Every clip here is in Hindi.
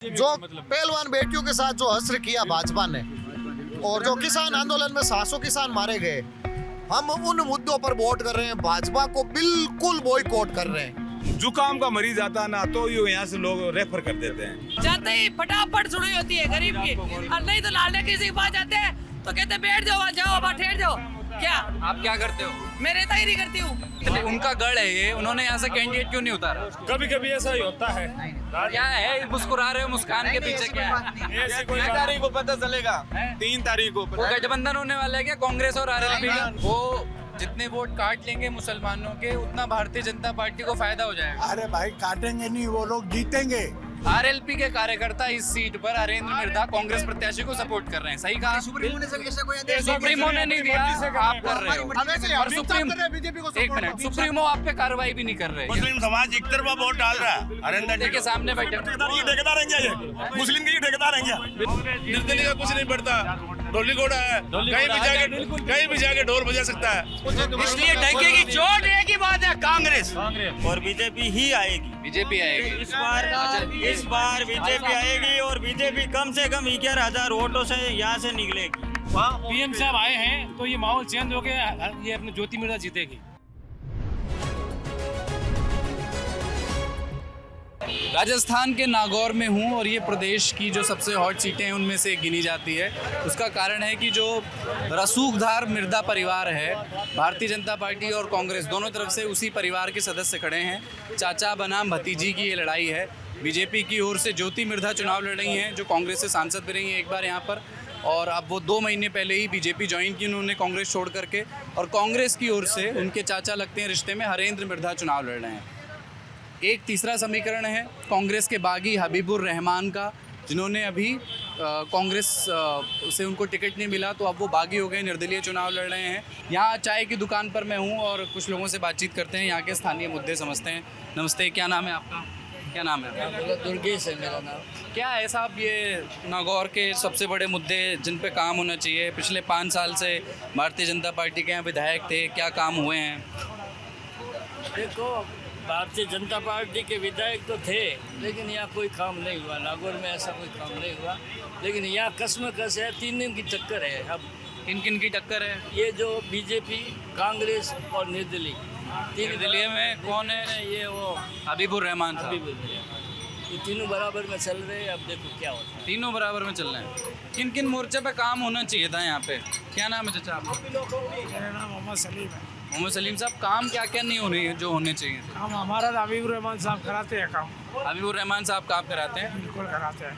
जो पहलवान बेटियों के साथ जो हश्र किया भाजपा ने और जो किसान आंदोलन में 700 किसान मारे गए, हम उन मुद्दों पर वोट कर रहे हैं। भाजपा को बिल्कुल बॉयकॉट कर रहे हैं। जुकाम का मरीज आता ना तो ये यहाँ से लोग रेफर कर देते हैं। जाते ही फटाफट सुनी होती है गरीब की, और नहीं तो लालने किसी के पास जाते हैं तो कहते हैं बैठ जाओ, जाओ वहाँ ठहर जाओ। क्या आप क्या करते हो? मैं रेता ही नहीं करती हूँ। उनका गढ़ है ये, उन्होंने यहाँ से कैंडिडेट क्यों नहीं उतारा? कभी कभी ऐसा ही होता है। क्या है, मुस्कुरा रहे हो, मुस्कान के पीछे क्या है? ऐसी कोई तारीख को पता चलेगा, 3 तारीख को वो गठबंधन होने वाला है क्या कांग्रेस और आरएलपी का? वो जितने वोट काट लेंगे मुसलमानों के, उतना भारतीय जनता पार्टी को फायदा हो जाएगा। अरे भाई काटेंगे नहीं, वो लोग जीतेंगे। आरएलपी के कार्यकर्ता इस सीट पर हरेंद्र मिर्धा कांग्रेस प्रत्याशी को सपोर्ट कर रहे हैं। सही कहा? सुप्रीमो ने नहीं दिया, आप कर रहे हो। और सुप्रीम, एक मिनट, सुप्रीमो आप पे कार्रवाई भी नहीं कर रहे। मुस्लिम समाज एक तरफा वोट डाल रहा है। हरेंद्र के सामने बैठे ठेकेदार हैं क्या? ये मुस्लिम के ठेकेदार हैं क्या? निर्दलीय का कुछ नहीं पड़ता, ढोली घोड़ा है, कहीं भी जाके ढोल बजा सकता है। इसलिए डंके की चोट एक ही बात है, कांग्रेस और बीजेपी ही आएगी। बीजेपी आएगी इस बार बीजेपी आएगी और बीजेपी कम से कम 11,000 वोटों से यहाँ से निकलेगी। पीएम साहब आए हैं तो ये माहौल चेंज हो गया, ये अपने ज्योति मिर्धा जीतेगी। राजस्थान के नागौर में हूँ और ये प्रदेश की जो सबसे हॉट सीटें हैं उनमें से एक गिनी जाती है। उसका कारण है कि जो रसूखदार मिर्धा परिवार है, भारतीय जनता पार्टी और कांग्रेस दोनों तरफ से उसी परिवार के सदस्य खड़े हैं। चाचा बनाम भतीजी की ये लड़ाई है। बीजेपी की ओर से ज्योति मिर्धा चुनाव लड़ रही हैं, जो कांग्रेस से सांसद भी रही हैं एक बार यहाँ पर, और अब वो 2 महीने पहले ही बीजेपी ज्वाइन की उन्होंने कांग्रेस छोड़ करके। और कांग्रेस की ओर से उनके चाचा लगते हैं रिश्ते में, हरेंद्र मिर्धा चुनाव लड़ रहे हैं। एक तीसरा समीकरण है कांग्रेस के बागी हबीबुर रहमान का, जिन्होंने अभी कांग्रेस से उनको टिकट नहीं मिला तो अब वो बागी हो गए, निर्दलीय चुनाव लड़ रहे हैं। यहाँ चाय की दुकान पर मैं हूँ और कुछ लोगों से बातचीत करते हैं, यहाँ के स्थानीय मुद्दे समझते हैं। नमस्ते, क्या नाम है आपका? क्या नाम है आपका? दुर्गेश है मेरा नाम। क्या है साहब ये नागौर के सबसे बड़े मुद्दे जिन पे काम होना चाहिए? पिछले 5 साल से भारतीय जनता पार्टी के यहाँ विधायक थे, क्या काम हुए हैं? देखो, भारतीय जनता पार्टी के विधायक तो थे, लेकिन यहाँ कोई काम नहीं हुआ। नागौर में ऐसा कोई काम नहीं हुआ, लेकिन यहाँ कसम-कस है, 3 दिन की टक्कर है। अब किन की टक्कर है? ये जो बीजेपी, कांग्रेस और निर्दलीय, निर्दलीय में कौन है? ये वो हबीबुर रहमान साहब। ये तीनों बराबर में चल रहे हैं। अब देखो क्या होता है। तीनों बराबर में चल रहे हैं। किन मोर्चे पे काम होना चाहिए था यहाँ पे? क्या नाम है चाचा आपका? मेरा नाम मोहम्मद सलीम है। मोहम्मद सलीम साहब, काम क्या क्या नहीं होने जो होने चाहिए? काम हमारा हबीबुर रहमान साहब कराते हैं काम। हबीबुर रहमान साहब काम कराते हैं? बिल्कुल कराते हैं।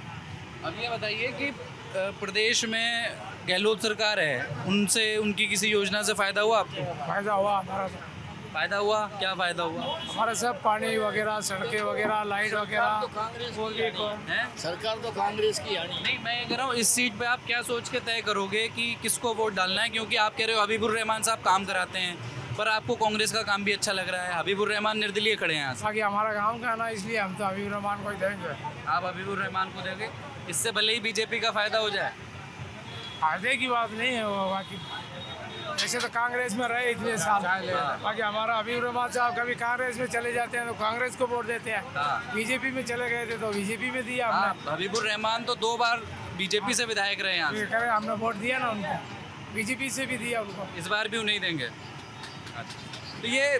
अब ये बताइए कि प्रदेश में गहलोत सरकार है, उनसे उनकी किसी योजना से फ़ायदा हुआ आपको? फायदा हुआ हमारा, फ़ायदा हुआ? क्या फ़ायदा हुआ? हमारा सब पानी वगैरह, सड़कें वगैरह, लाइट वगैरह। हैं? सरकार तो कांग्रेस की आनी। नहीं, मैं ये कह रहा हूँ, इस सीट पे आप क्या सोच के तय करोगे कि किसको वोट डालना है? क्योंकि आप कह रहे हो हबीबुर रहमान साहब काम कराते हैं, पर आपको कांग्रेस का काम भी अच्छा लग रहा है। हबीबुर रहमान निर्दलीय खड़े हैं यहाँ से। बाकी हमारा काम का ना, इसलिए हम तो हबीबुर रहमान को ही देंगे। आप हबीबुर रहमान को देंगे, इससे भले ही बीजेपी का फायदा हो जाए। फायदे की बात नहीं है वो, बाकी ऐसे तो कांग्रेस में रहे इतने साल, बाकी हमारा हबीबुर रहमान साहब कभी कांग्रेस में चले जाते हैं तो कांग्रेस को वोट देते हैं, बीजेपी में चले गए थे तो बीजेपी में दिया हमने। हबीबुर रहमान तो 2 बार बीजेपी से विधायक रहे यहाँ से। करे हमने वोट दिया ना उनको, बीजेपी से भी दिया उनको। इस बार भी उन्हें देंगे। तो ये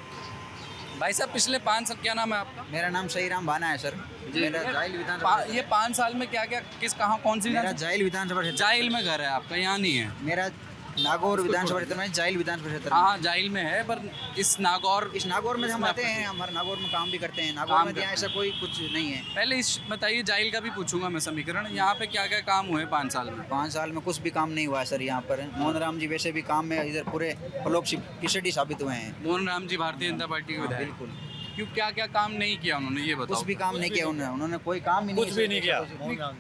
भाई साहब पिछले 5 साल, क्या नाम है आपका? मेरा नाम सहीराम बाना है सर। मेरा जाइल विधानसभा, ये 5 साल में क्या क्या कौन सी मेरा जाइल विधानसभा क्षेत्र, जाइल में घर है आपका, यहाँ नहीं है? मेरा नागौर विधानसभा क्षेत्र में, जाइल विधानसभा क्षेत्र। हाँ, जाइल में है, पर इस नागौर में हम आते हैं, हमारे नागौर में काम भी करते हैं। नागौर में यहाँ ऐसा कोई कुछ नहीं है। पहले इस बताइए, जाइल का भी पूछूंगा मैं समीकरण, यहाँ पे क्या क्या काम हुए 5 साल में? 5 साल में कुछ भी काम नहीं हुआ है सर। यहाँ पर मोहन राम जी वैसे भी काम में इधर पूरे फ्लॉप पिछड़ी साबित हुए हैं। मोहन राम जी भारतीय जनता पार्टी के विधायक। बिल्कुल। क्यों, क्या क्या काम नहीं किया उन्होंने, ये बताओ। कुछ भी काम नहीं किया उन्होंने कोई काम ही कुछ भी नहीं किया।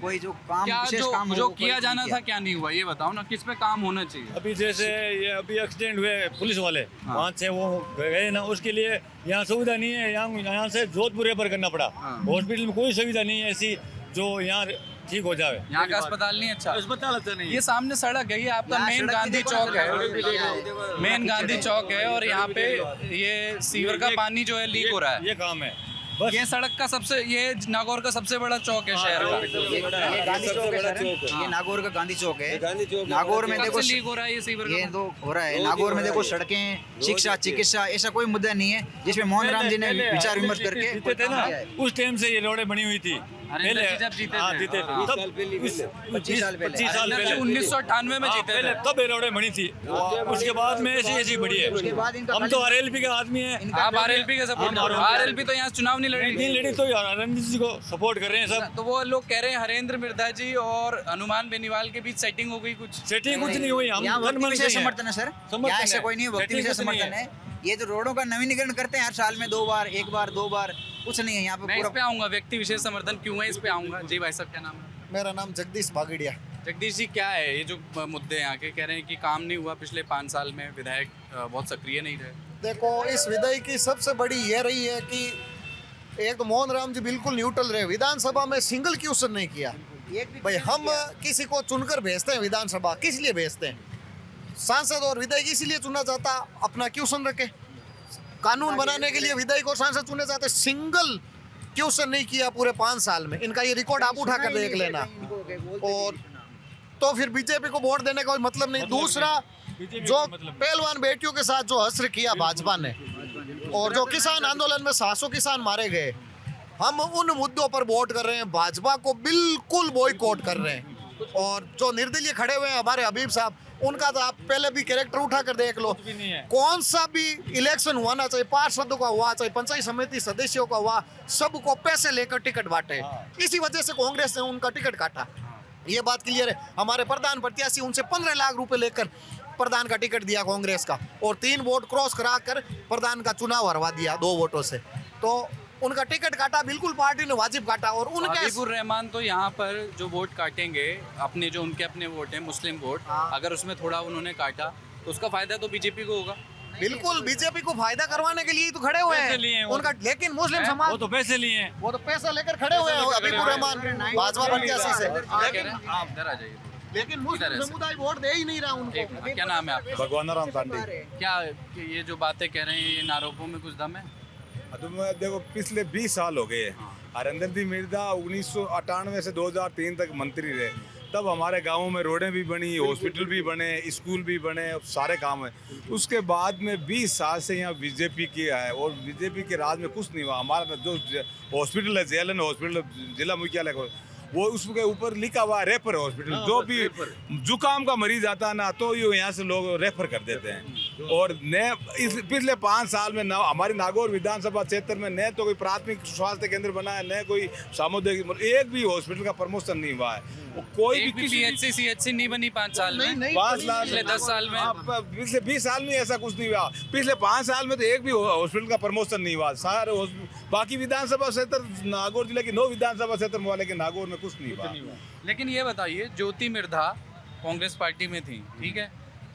कोई जो काम, क्या विशेष काम जो किया जाना था क्या नहीं हुआ, ये बताओ ना, किस पे काम होना चाहिए? अभी जैसे ये अभी एक्सीडेंट हुए पुलिस वाले, 5 से वो गए ना, उसके लिए यहाँ सुविधा नहीं है। यहाँ से जोधपुर रेफर करना पड़ा। हॉस्पिटल में कोई सुविधा नहीं है ऐसी जो यहाँ ठीक हो जाए। यहाँ का अस्पताल नहीं अच्छा? अस्पताल अच्छा नहीं है। ये सामने सड़क है, ये आपका मेन गांधी चौक है, मेन गांधी चौक है, और यहाँ पे ये सीवर का पानी जो है लीक हो रहा है। ये काम है। बस ये सड़क का सबसे, ये नागौर का सबसे बड़ा चौक है शहर का। ये गांधी चौक है सर, ये नागौर का गांधी चौक है। नागौर में कब देखो से लीक हो रहा है ये सीवर ये का? तो हो रहा है। नागौर में देखो सड़कें, शिक्षा, चिकित्सा, ऐसा कोई मुद्दा नहीं है जिसमें मोहन राम जी ने विचार विमर्श करके जीते थे ना, उस टाइम से ये रोडें बनी हुई थी। हरिंदर जी जब जीते हाँ, थे। जीते थे। हाँ। तब 25 साल पहले। 25 साल पहले 1998 में हाँ, जीते पहले थे। तब ये रोडें बनी थी। उसके बाद में ऐसी बढ़ी है। उसके बाद इनका हम तो आरएलपी के आदमी हैं। आप आरएलपी का सपोर्ट हम कर रहे हो? आरएलपी तो यहाँ चुनाव नहीं लड़ी तीन थी। लेडी तो रणजीत जी को सपोर्ट कर रहे हैं सब। तो वो लोग कह रहे हैं हरेंद्र मिर्धा जी और हनुमान बेनीवाल के बीच सेटिंग हो गई कुछ। सेटिंग कुछ नहीं हुई। हम यहाँ वन व्यक्ति मन विशेष से हैं। समर्थन है सर, समर्थन यहाँ ऐसा है। कोई नहीं है, व्यक्ति सेटिंग विशेष कुछ नहीं समर्थन है। ये जो रोडों का नवीनीकरण करते हैं हर साल में 2 बार, 1 बार, 2 बार, कुछ नहीं है यहाँ पे मैं इस पूरा। पे आऊंगा, व्यक्ति विशेष समर्थन क्यों है इस पे आऊंगा। जी भाई साहब, क्या नाम है? मेरा नाम जगदीश भागड़िया। जगदीश जी, क्या है ये जो मुद्दे यहाँ के? कह रहे हैं कि काम नहीं हुआ पिछले 5 साल में, विधायक बहुत सक्रिय नहीं रहे। देखो, इस विधायी की सबसे बड़ी ये रही है कि एक तो मोहन राम जी बिल्कुल न्यूट्रल रहे, विधानसभा में सिंगल क्वेश्चन नहीं किया। भाई हम किसी को चुनकर भेजते हैं विधानसभा, किस लिए भेजते हैं? सांसद और विधायक इसीलिए चुना जाता अपना क्वेश्चन रखे, कानून बनाने के लिए विधायक और सांसद चुने जाते। सिंगल क्वेश्चन नहीं किया पूरे 5 साल में। इनका ये रिकॉर्ड आप उठा कर देख लेना। और तो फिर बीजेपी को वोट देने का कोई मतलब नहीं। दूसरा, जो पहलवान बेटियों के साथ जो हश्र किया भाजपा ने, और जो किसान आंदोलन में 700 किसान मारे गए, हम उन मुद्दों पर वोट कर रहे हैं। भाजपा को बिल्कुल बॉयकॉट कर रहे हैं। और जो निर्दलीय खड़े हुए हैं हमारे हबीब साहब, उनका तो आप पहले भी कैरेक्टर उठा कर देख लो। कौन सा भी इलेक्शन होना चाहिए, पार्षदों का हुआ चाहे पंचायत समिति सदस्यों का हुआ, सबको पैसे लेकर टिकट बांटे। इसी वजह से कांग्रेस ने उनका टिकट काटा। ये बात क्लियर है। हमारे प्रधान प्रत्याशी, उनसे 15 लाख रुपए लेकर प्रधान का टिकट दिया कांग्रेस का, और 3 वोट क्रॉस करा कर प्रधान का चुनाव हरवा दिया 2 वोटों से। तो उनका टिकट काटा, बिल्कुल पार्टी ने वाजिब काटा। और उनके हबीबुर रहमान तो यहाँ पर जो वोट काटेंगे, अपने जो उनके अपने वोट हैं, मुस्लिम वोट, अगर उसमें थोड़ा उन्होंने काटा तो उसका फायदा तो बीजेपी को होगा। बिल्कुल बीजेपी को फायदा करवाने के लिए ही तो खड़े हुए पैसे लिए हैं हैं वो। उनका। लेकिन मुस्लिम समाज, वो तो पैसे लिए हैं। वो तो पैसा लेकर खड़े हुए हैं हबीबुर रहमान भाजपा प्रत्याशी से। आप इधर आ जाइए। लेकिन मुस्लिम समुदाय वोट दे ही नहीं रहा उनको। क्या नाम है आपका? भगवान राम पांडे। क्या ये जो बातें कह रहे हैं, इन आरोपों में कुछ दम है? तो मैं देखो, पिछले 20 साल हो गए। हरिंदर जी मिर्धा 1998 से 2003 तक मंत्री रहे। तब हमारे गाँव में रोडें भी बनी, हॉस्पिटल भी बने, स्कूल भी बने, सारे काम है। उसके बाद में 20 साल से यहाँ बीजेपी की है, और बीजेपी के राज में कुछ नहीं हुआ। हमारा जो हॉस्पिटल है, जेलन हॉस्पिटल, जिला मुख्यालय को, वो उसके ऊपर लिखा हुआ है रेफर हॉस्पिटल। जो भी जुकाम का मरीज आता है ना, तो ये यहाँ से लोग रेफर कर देते हैं। और न इस पिछले 5 साल में हमारी नागौर विधानसभा क्षेत्र में न तो कोई प्राथमिक स्वास्थ्य केंद्र बना है, न कोई सामुदायिक, एक भी हॉस्पिटल का प्रमोशन नहीं हुआ है। कोई एक भी PHC CHC नहीं बनी 5 साल में। 5 साल पिछले 10 साल में, पिछले 20 साल में ऐसा कुछ नहीं हुआ। पिछले 5 साल में तो एक भी हॉस्पिटल का प्रमोशन नहीं हुआ। सारे बाकी विधानसभा क्षेत्र, नागौर जिले की 9 विधानसभा क्षेत्र में हुआ, लेकिन नागौर में कुछ नहीं हुआ। लेकिन ये बताइए, ज्योति मिर्धा कांग्रेस पार्टी में थी, ठीक है,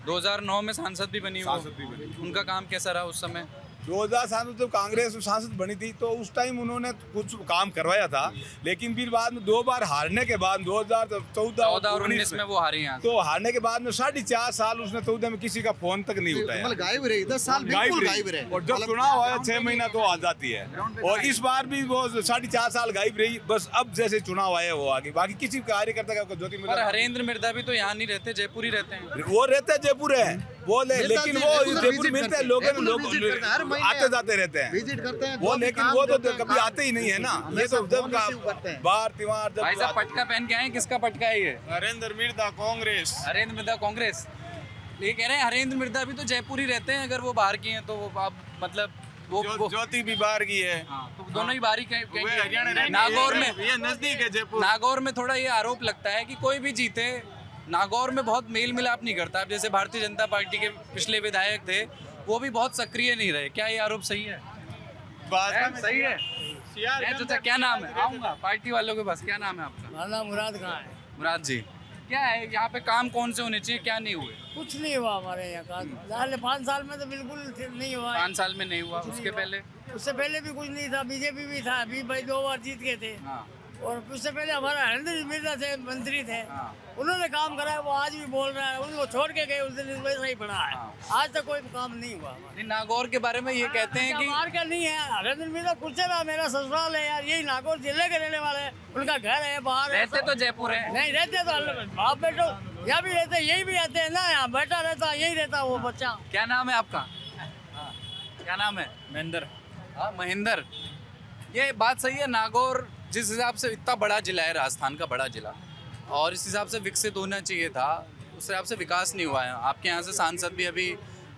2009 में सांसद भी बनी, उनका काम कैसा रहा उस समय? 2007 में जब कांग्रेस सांसद बनी थी तो उस टाइम उन्होंने कुछ काम करवाया था, लेकिन फिर बाद में 2 बार हारने के बाद 2014 और 19 में वो हारी यहाँ। तो हारने के बाद में 4.5 साल उसने 14 में किसी का फोन तक नहीं उठाया। गायब रही 10 साल, बिल्कुल गायब रहे। और जब चुनाव आया 6 महीना तो आ जाती है। और इस बार भी वो 4.5 साल गायब रही। बस अब जैसे चुनाव आए वो आगे, बाकी किसी कार्यकर्ता का ज्योति और हरेंद्र मिर्धा भी तो यहाँ नहीं रहते, जयपुर ही रहते हैं। वो रहते हैं जयपुर है वो, लेकिन वो जयपुर मिलते हैं, लोग आते जाते रहते हैं, विजिट करते हैं वो। लेकिन वो तो कभी आते ही नहीं है ना। ये तो जब बार त्योहार भाई साहब, जब पटका पहन के आए, किसका पटका है ये? नरेंद्र मिर्धा कांग्रेस। हरेंद्र मिर्धा कांग्रेस। ये कह रहे हैं हरेंद्र मिर्धा भी तो जयपुर ही रहते हैं, अगर वो बाहर की हैं तो वो आप मतलब वो ज्योति भी बाहर की है। तो दोनों ही बाहर ही हरियाणा नागौर में, ये नजदीक है जयपुर। नागौर में थोड़ा ये आरोप लगता है कि कोई भी जीते, नागौर में बहुत मेल मिलाप नहीं करता। अब जैसे भारतीय जनता पार्टी के पिछले विधायक थे, वो भी बहुत सक्रिय नहीं रहे। क्या ये आरोप सही है? सही है। चाचा, क्या नाम है? आऊंगा पार्टी वालों के पास। क्या नाम है आपका? हमारा नाम मुराद खां है। मुराद जी, क्या है यहाँ पे काम कौन से होने चाहिए, क्या नहीं हुए? कुछ नहीं हुआ हमारे यहाँ का। 5 साल में तो बिल्कुल नहीं हुआ। 5 साल में नहीं हुआ। उसके पहले? उससे पहले भी कुछ नहीं था, बीजेपी भी था, अभी भाई 2 बार जीत गए थे। हाँ। और उससे पहले हमारा हरिंदर मिर्जा थे, मंत्री थे, उन्होंने काम कराया, वो आज भी बोल रहे हैं, उनको छोड़ के गए उस दिन वैसा ही पड़ा है, आज तक कोई काम नहीं हुआ। नहीं, नागौर के बारे में ये कहते हैं कि नागौर का नहीं है, हरिंदर मिर्जा कुर्से में मेरा ससुराल है यार, यही नागौर जिले के रहने वाले हैं, उनका घर है बाहर। रहते तो जयपुर है। नहीं रहते तो बाप बेटो यहाँ भी रहते, यही भी रहते हैं ना, यहाँ बेटा रहता यही रहता वो बच्चा। क्या नाम है आपका? क्या नाम है? महेंद्र। हाँ, महेंद्र। ये बात सही है, नागौर जिस हिसाब से इतना बड़ा जिला है, राजस्थान का बड़ा जिला, और इस हिसाब से विकसित होना चाहिए था, उस हिसाब से विकास नहीं हुआ है। आपके यहाँ से सांसद भी अभी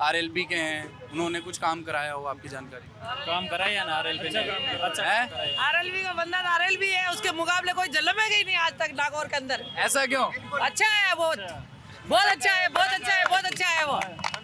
आरएलपी के हैं, उन्होंने कुछ काम कराया हो, आपकी जानकारी? काम कराया या ना आरएलपी ने? अच्छा है। आरएलबी का बंदा आरएलबी है, उसके मुकाबले कोई जलमेगा ही नहीं आज तक नागौर के अंदर। ऐसा क्यों? अच्छा है, बहुत बहुत अच्छा है, बहुत अच्छा है, बहुत अच्छा है वो।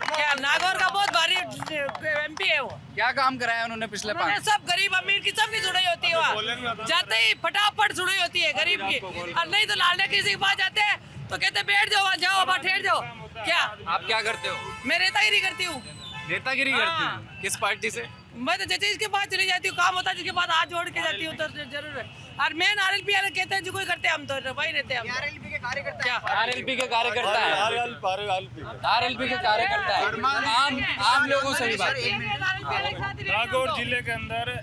क्या नागौर का बहुत भारी एमपी है वो। क्या काम कराया उन्होंने पिछले उन्होंने 5? सब गरीब अमीर की सबकी जुड़ाई होती है वहाँ, जाते ही फटाफट जुड़ाई होती है गरीब की, और नहीं तो लालने किसी के पास जाते हैं तो कहते बैठ जाओ, वहाँ जाओ, वहाँ ठहर जाओ। क्या आप क्या करते हो? मैं नेतागिरी करती हूँ। नेतागिरी करती हाँ। हूँ? किस पार्टी से? मैं तो जैसे इसके पास चली जाती हूँ, काम होता है जिसके पास हाथ जोड़ के जाती हूँ तो जरूर है। और मेन आरएलपी वाले कहते हैं जो कोई करते हैं, हम तो वही रहते हैं हम। आरएलपी के कार्यकर्ता क्या आरएलपी के कार्यकर्ता है। आरएलपी के कार्यकर्ता है। आम लोगों से भी बात। नागौर जिले के अंदर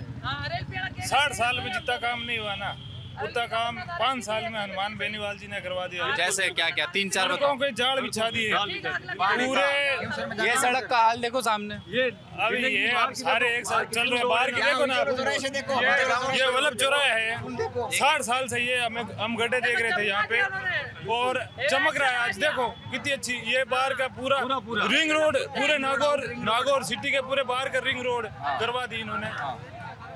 60 साल में जितना काम नहीं हुआ ना, उतना काम 5 साल में हनुमान बेनीवाल जी ने करवा दिया। जैसे क्या क्या 3-4 सड़कों के जाल बिछा दिए पूरे। ये सड़क का हाल देखो सामने। ये अभी ये आप सारे एक साथ चल रहे हैं, बाहर की देखो ना, ये वल्लभ चौराहा है, 60 साल से ये हम गड्ढे देख रहे थे यहाँ पे, और चमक रहा है आज देखो कितनी अच्छी। ये बाहर का पूरा रिंग रोड, पूरे नागौर सिटी के पूरे बाहर का रिंग रोड करवा दी इन्होंने।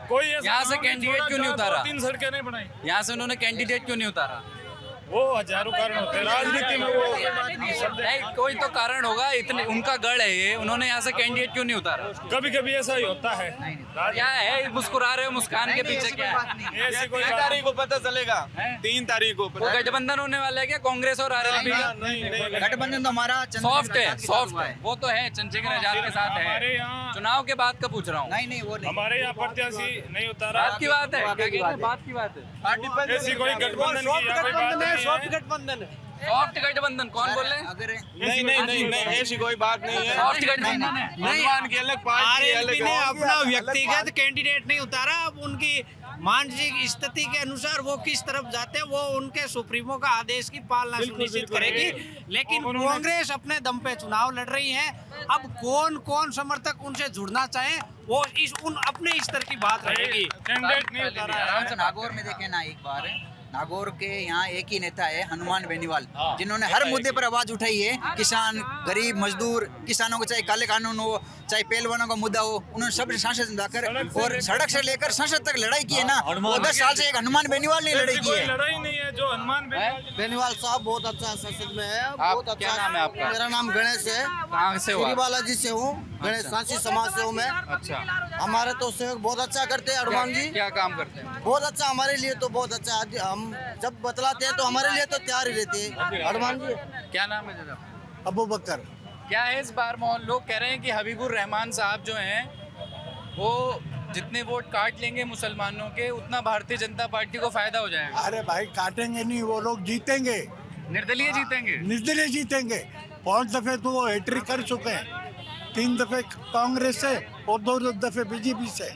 कोई यहाँ से कैंडिडेट क्यों नहीं उतारा? 3 सड़कें नहीं बनाई। यहाँ से उन्होंने कैंडिडेट क्यों नहीं उतारा? वो हजारों कारण होते हैं राजनीति में, वो नहीं, कोई तो कारण होगा, इतने उनका गढ़ है ये, उन्होंने यहाँ से कैंडिडेट क्यों नहीं उतारा? कभी कभी ऐसा ही होता है। क्या है, मुस्कुरा रहे हो, मुस्कान के पीछे क्या है? ऐसी कोई तारीख को पता चलेगा, 3 तारीख को। वो गठबंधन होने वाला है क्या कांग्रेस और आरएलपी का? गठबंधन तो हमारा सॉफ्ट है, सॉफ्ट है, वो तो है, चंद्रशेखर आजाद के साथ हमारे है। यहाँ चुनाव के बाद का पूछ रहा हूँ। नहीं वो नहीं। हमारे यहाँ प्रत्याशी नहीं उतारा। बात की बात है, बात की बात है। ऐसी कोई गठबंधन की या कोई बात नहीं है। सॉफ्ट गठबंधन कौन बोल रहे हैं? अगर नहीं ऐसी कोई बात नहीं है। सॉफ्ट गठबंधन है। हनुमान की अलग पार्टी, आरएलपी ने अपना व्यक्तिगत कैंडिडेट नहीं उतारा, अब उनकी मानसिक स्थिति के अनुसार वो किस तरफ जाते हैं वो उनके सुप्रीमो का आदेश की पालना सुनिश्चित करेगी। लेकिन कांग्रेस अपने दम पे चुनाव लड़ रही है, अब कौन कौन समर्थक उनसे जुड़ना चाहे वो अपने स्तर की बात रहेगी। कैंडिडेट नहीं उतारा। नागौर में देखे ना एक बार, नागौर के यहाँ एक ही नेता है हनुमान बेनीवाल, जिन्होंने हर मुद्दे पर आवाज उठाई है। किसान, गरीब, मजदूर, किसानों को चाहे काले कानून हो, चाहे पहलवानों का मुद्दा हो, उन्होंने सब सांसद जाकर और सड़क से लेकर संसद तक लड़ाई की है ना। वो 10 साल से एक हनुमान बेनीवाल ने लड़ाई की है। लड़ाई नहीं है जो हनुमान बेनीवाल साहब बहुत अच्छा संसद में है, बहुत अच्छा। क्या नाम है आपका? मेरा नाम गणेश है, कहाँ से हो? बालाजी से हूँ, गणेश सांसी समाज से हूँ मैं। अच्छा, हमारे तो सेवक बहुत अच्छा करते हैं हनुमान जी, क्या काम करते हैं? बहुत अच्छा, हमारे लिए तो बहुत अच्छा। हम जब बतलाते हैं तो हमारे लिए तो तैयार ही रहती है हनुमान जी। क्या नाम है जरा? अबू बकर। क्या है इस बार माहौल? लोग कह रहे हैं कि हबीबुर रहमान साहब जो हैं वो जितने वोट काट लेंगे मुसलमानों के, उतना भारतीय जनता पार्टी को फायदा हो जाएगा। अरे भाई काटेंगे नहीं, वो लोग जीतेंगे, निर्दलीय जीतेंगे। निर्दलीय जीतेंगे। 5 दफे तो वो हैट्रिक कर चुके हैं, 3 दफे कांग्रेस से और 2 दफे बीजेपी से,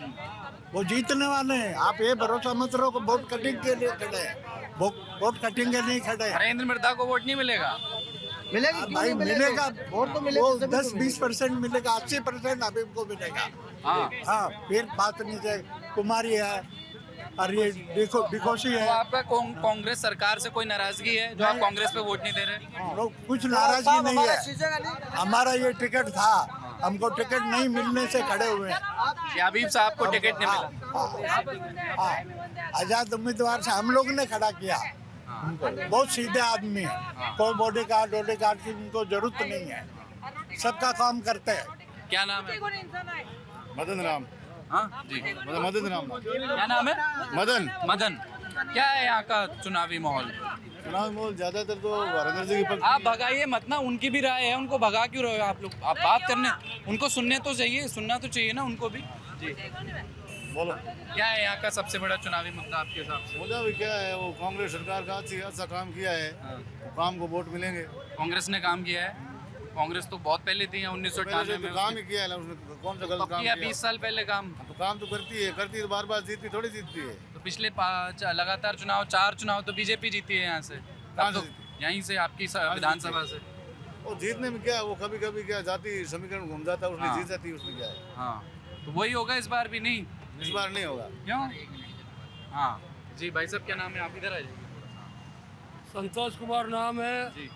वो जीतने वाले हैं। आप ये भरोसा मत रहो कि वोट कटिंग के लिए खड़े हैं, वोट कटिंग के नहीं खड़े हैं। हरेंद्र मिर्धा को वोट नहीं मिलेगा? मिलेगा भाई मिलेगा, वोट तो मिलेगा, वो 10-20% मिलेगा, 80% अभी को मिलेगा। हाँ, फिर बात नहीं है, कुमारी है और ये देखो बिकोशी तो है। आपका कांग्रेस सरकार से कोई नाराजगी है जो आप कांग्रेस पे वोट नहीं दे रहे? लोग कुछ नाराजगी नहीं है, हमारा ये टिकट था, हमको टिकट नहीं मिलने से खड़े हुए हैं। या हबीब साहब को टिकट नहीं मिला? आजाद उम्मीदवार से हम लोग ने खड़ा किया, बहुत सीधे आदमी है, कोई बॉडी कार्ड की उनको जरूरत नहीं है, सबका काम करते हैं। क्या नाम है? मदन राम। हाँ जी, मदन राम। क्या नाम है? मदन। मदन। क्या है यहाँ का चुनावी माहौल? चुनाव में ज़्यादातर तो हरिंदर जी की आप भगाइए मत ना, उनकी भी राय है, उनको भगा क्यों रहे हो आप लोग? आप बात करने, उनको सुनने तो चाहिए, सुनना तो चाहिए ना उनको भी। जी बोलो। क्या है यहाँ का सबसे बड़ा चुनावी मुद्दा आपके हिसाब से? मुद्दा भी क्या है, वो कांग्रेस सरकार का अच्छा काम किया है, काम को वोट मिलेंगे। कांग्रेस ने काम किया है? कांग्रेस तो बहुत पहले थी, 1998 में काम ही किया है, उसने कौन सा गलत काम किया? किया? 20 साल पहले काम। तो काम तो करती है तो बार बार जीतती थोड़ी जीतती है। तो पिछले 5 लगातार चुनाव, 4 चुनाव तो बीजेपी जीती है यहाँ से। कहाँ से तो यहीं से आपकी विधानसभा से। वो जीतने में क्या है, वो कभी कभी क्या जाति समीकरण घूम जाता है, उसमें हाँ। जीत जाती है, उसमें क्या है। हाँ, तो वही होगा इस बार भी? नहीं, इस बार नहीं होगा। क्यों? हाँ जी, भाई साहब क्या नाम है? आप इधर आ जाइए। संतोष कुमार नाम है जी।